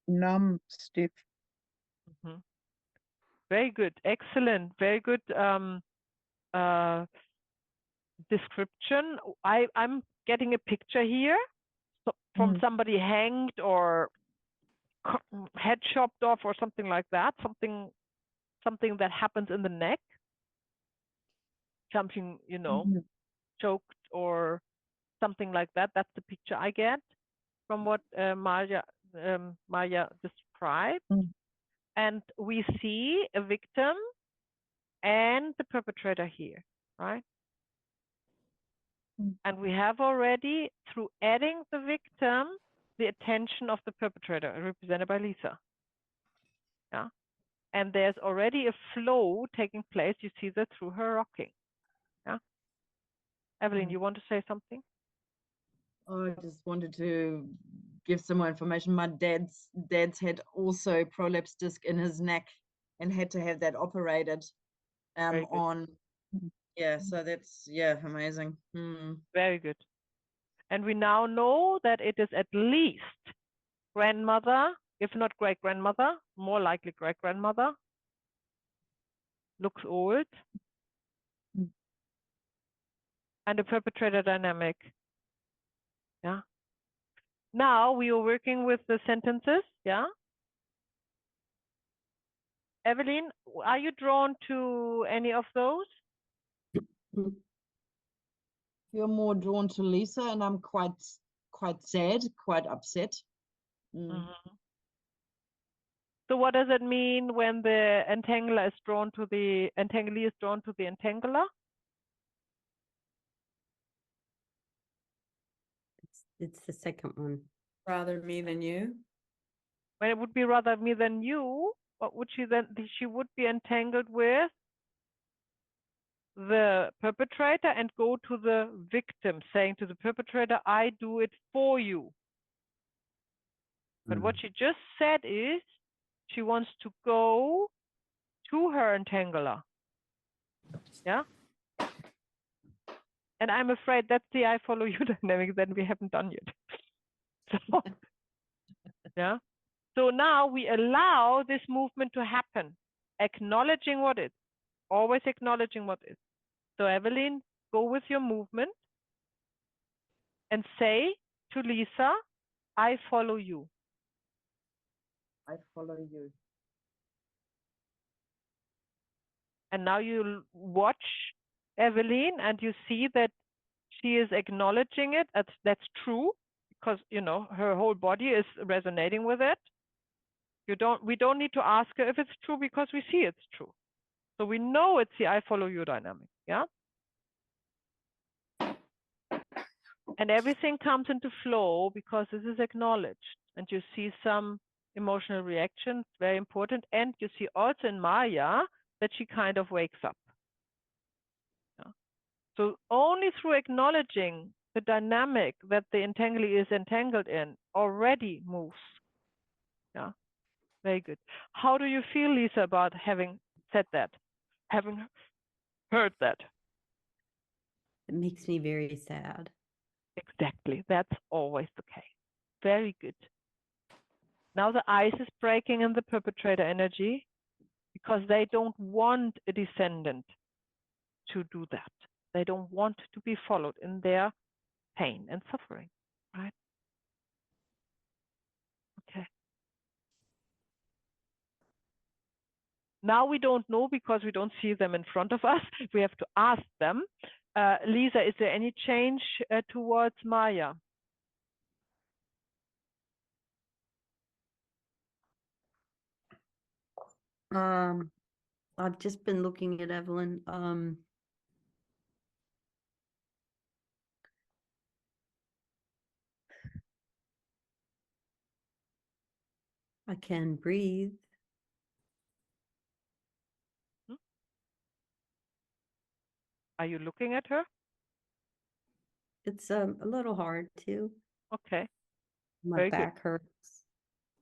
numb, stiff. Very good, excellent, very good description. I'm getting a picture here from somebody hanged or head chopped off or something like that. Something that happens in the neck. Something, choked or something like that. That's the picture I get from what Maya described. And we see a victim and the perpetrator here, right? And we have already, through adding the victim, the attention of the perpetrator, represented by Lisa. Yeah. And there's already a flow taking place. You see that through her rocking. Yeah. Evelyn, you want to say something? I just wanted to give some more information. My dad's had also prolapse disc in his neck and had to have that operated on. Yeah, so that's, yeah, amazing. Very good. And we now know that it is at least grandmother, if not great-grandmother, more likely great-grandmother. Looks old. And the perpetrator dynamic. Yeah. Now we are working with the sentences. Yeah. Evelyn, are you drawn to any of those? You're more drawn to Lisa, and I'm quite sad, quite upset. So what does it mean when the entangler is drawn to the entanglee is drawn to the entangler? It's the second one. Rather me than you. When it would be rather me than you, what would she then? She would be entangled with the perpetrator and go to the victim, saying to the perpetrator, I do it for you. But what she just said is she wants to go to her entangler. Yeah. And I'm afraid that's the I follow you dynamic that we haven't done yet. So, yeah. So now we allow this movement to happen, acknowledging what is, always acknowledging what is. So Evelyn, go with your movement and say to Lisa, I follow you. I follow you. And now you watch Evelyn and you see that she is acknowledging it. That's true because, her whole body is resonating with it. We don't need to ask her if it's true because we see it's true. So we know it's the I follow you dynamic. Yeah. And everything comes into flow because this is acknowledged and you see some emotional reactions, very important. And you see also in Maya that she kind of wakes up. Yeah. So only through acknowledging the dynamic that the entanglee is entangled in already moves. Yeah, very good. How do you feel, Lisa, about having said that, having heard that? It makes me very sad. Exactly. That's always the case. Very good. Now the ice is breaking in the perpetrator energy because they don't want a descendant to do that. They don't want to be followed in their pain and suffering, right? Okay. Now we don't know because we don't see them in front of us. We have to ask them. Lisa, is there any change towards Maya? I've just been looking at Evelyn. I can breathe. Are you looking at her? It's a little hard too. Okay. My Very back good. hurts.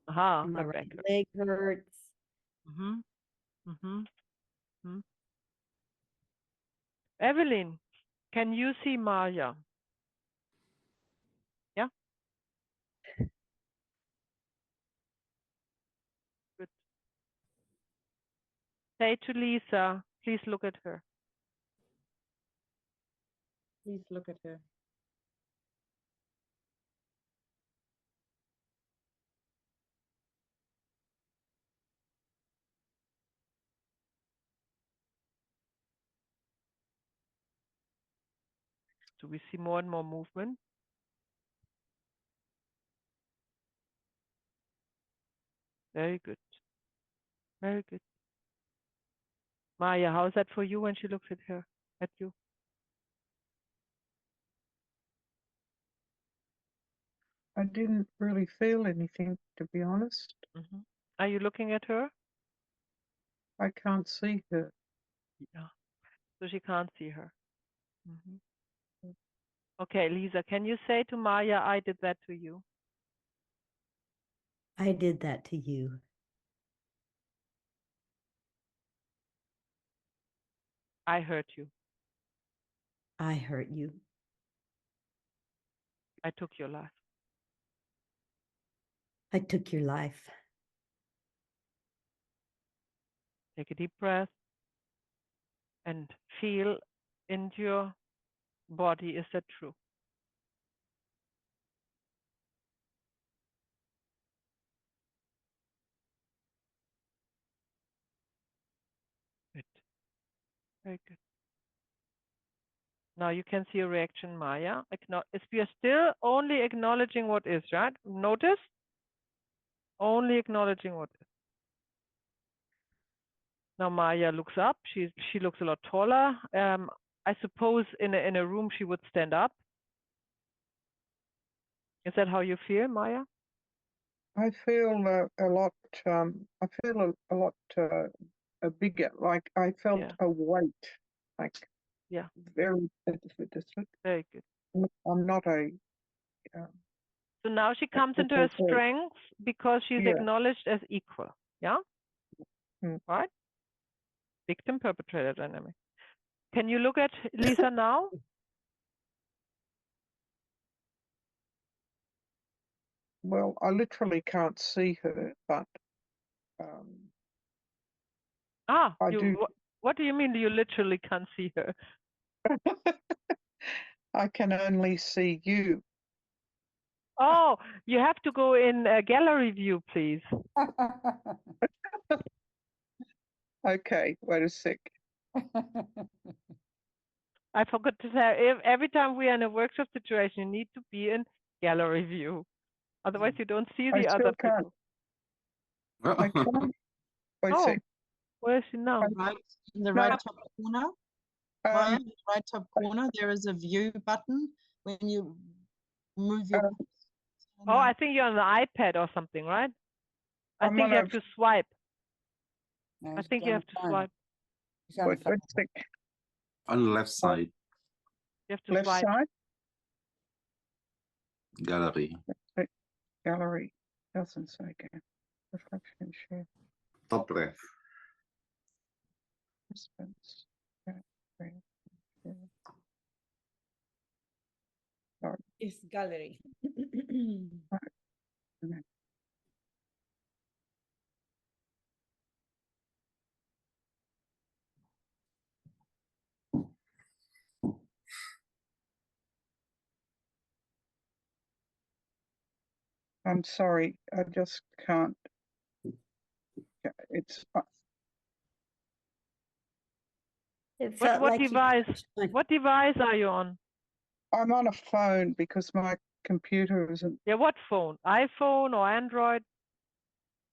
Aha, My her right back hurts. leg hurts. Evelyn, can you see Maya? Yeah? Good. Say to Lisa, please look at her. Please look at her. Do we see more and more movement? Very good. Very good. Maya, how is that for you when she looks at her, at you? I didn't really feel anything, to be honest. Are you looking at her? I can't see her. Yeah. So she can't see her. Okay, Lisa, can you say to Maya, I did that to you? I did that to you. I hurt you. I hurt you. I took your life. I took your life. Take a deep breath and feel into your body. Is that true? Good. Very good. Now you can see a reaction, Maya. If we are still only acknowledging what is, right? Notice? Only acknowledging what is. Now Maya looks up. She looks a lot taller. I suppose in a room she would stand up. Is that how you feel, Maya? I feel a lot. I feel a lot bigger. Like I felt a weight. Like very. Very good. I'm not a. So now she comes into her strength because she's acknowledged as equal. Yeah. Right. Victim perpetrator dynamic. Can you look at Lisa now? Well, I literally can't see her, but I do. What do you mean you literally can't see her? I can only see you. Oh, you have to go in a gallery view, please. Okay, wait a sec. I forgot to say, every time we are in a workshop situation, you need to be in gallery view. Otherwise, you don't see the other people. I can't. Wait a sec. Where is she now? Right in the right top corner. Maya, in the right top corner, there is a view button. When you move your. Oh, I think you're on the iPad or something, right? I think you have to swipe. No, I think you have to swipe. Wait a sec. On the left side. You have to left swipe. side. Gallery. Gallery doesn't say again. Reflection share. Top left. Participants. It's gallery. I'm sorry, I just can't. It's It What felt like you device? touched my- What device are you on? I'm on a phone because my computer isn't Yeah, what phone? iPhone or Android?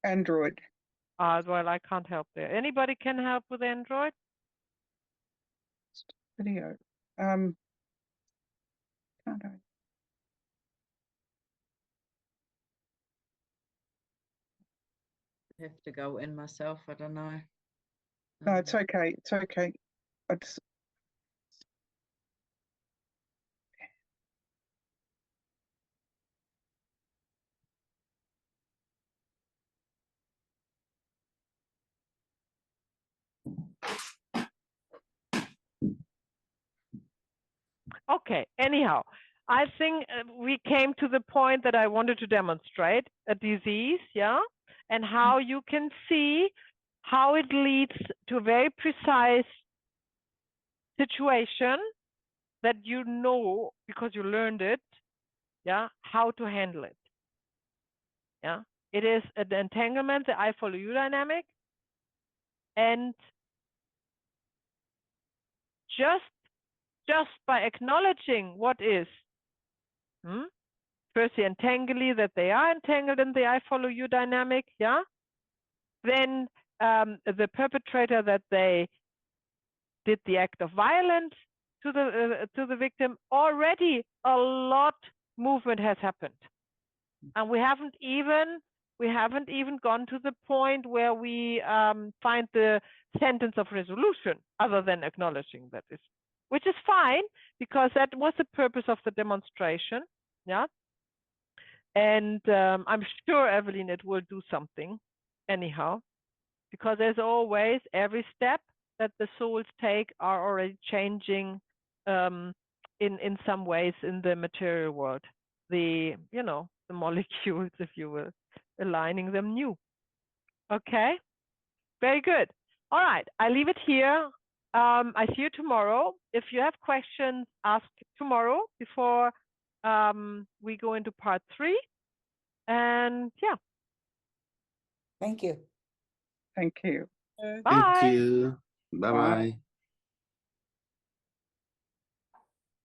Android. Well, I can't help there. Anybody can help with Android? Video. Can't I? Have to go in myself. I don't know. No, it's okay. It's okay. I just, Okay, anyhow, I think we came to the point that I wanted to demonstrate a disease, yeah, and how you can see how it leads to a very precise situation that you know because you learned it, yeah, how to handle it. Yeah, it is an entanglement, the I follow you dynamic, and just by acknowledging what is, first the entangly, that they are entangled in the I follow you dynamic, yeah, then the perpetrator, that they did the act of violence to the victim, already a lot movement has happened, and we haven't even gone to the point where we find the sentence of resolution, other than acknowledging that is, which is fine, because that was the purpose of the demonstration, yeah. And I'm sure, Evelyn, it will do something anyhow, because there's always every step that the souls take are already changing in some ways in the material world. The molecules, if you will, aligning them new. Okay, very good. All right, I leave it here. I see you tomorrow. If you have questions, ask tomorrow before we go into part 3. And yeah. Thank you. thank you. Bye. Thank you. Bye bye.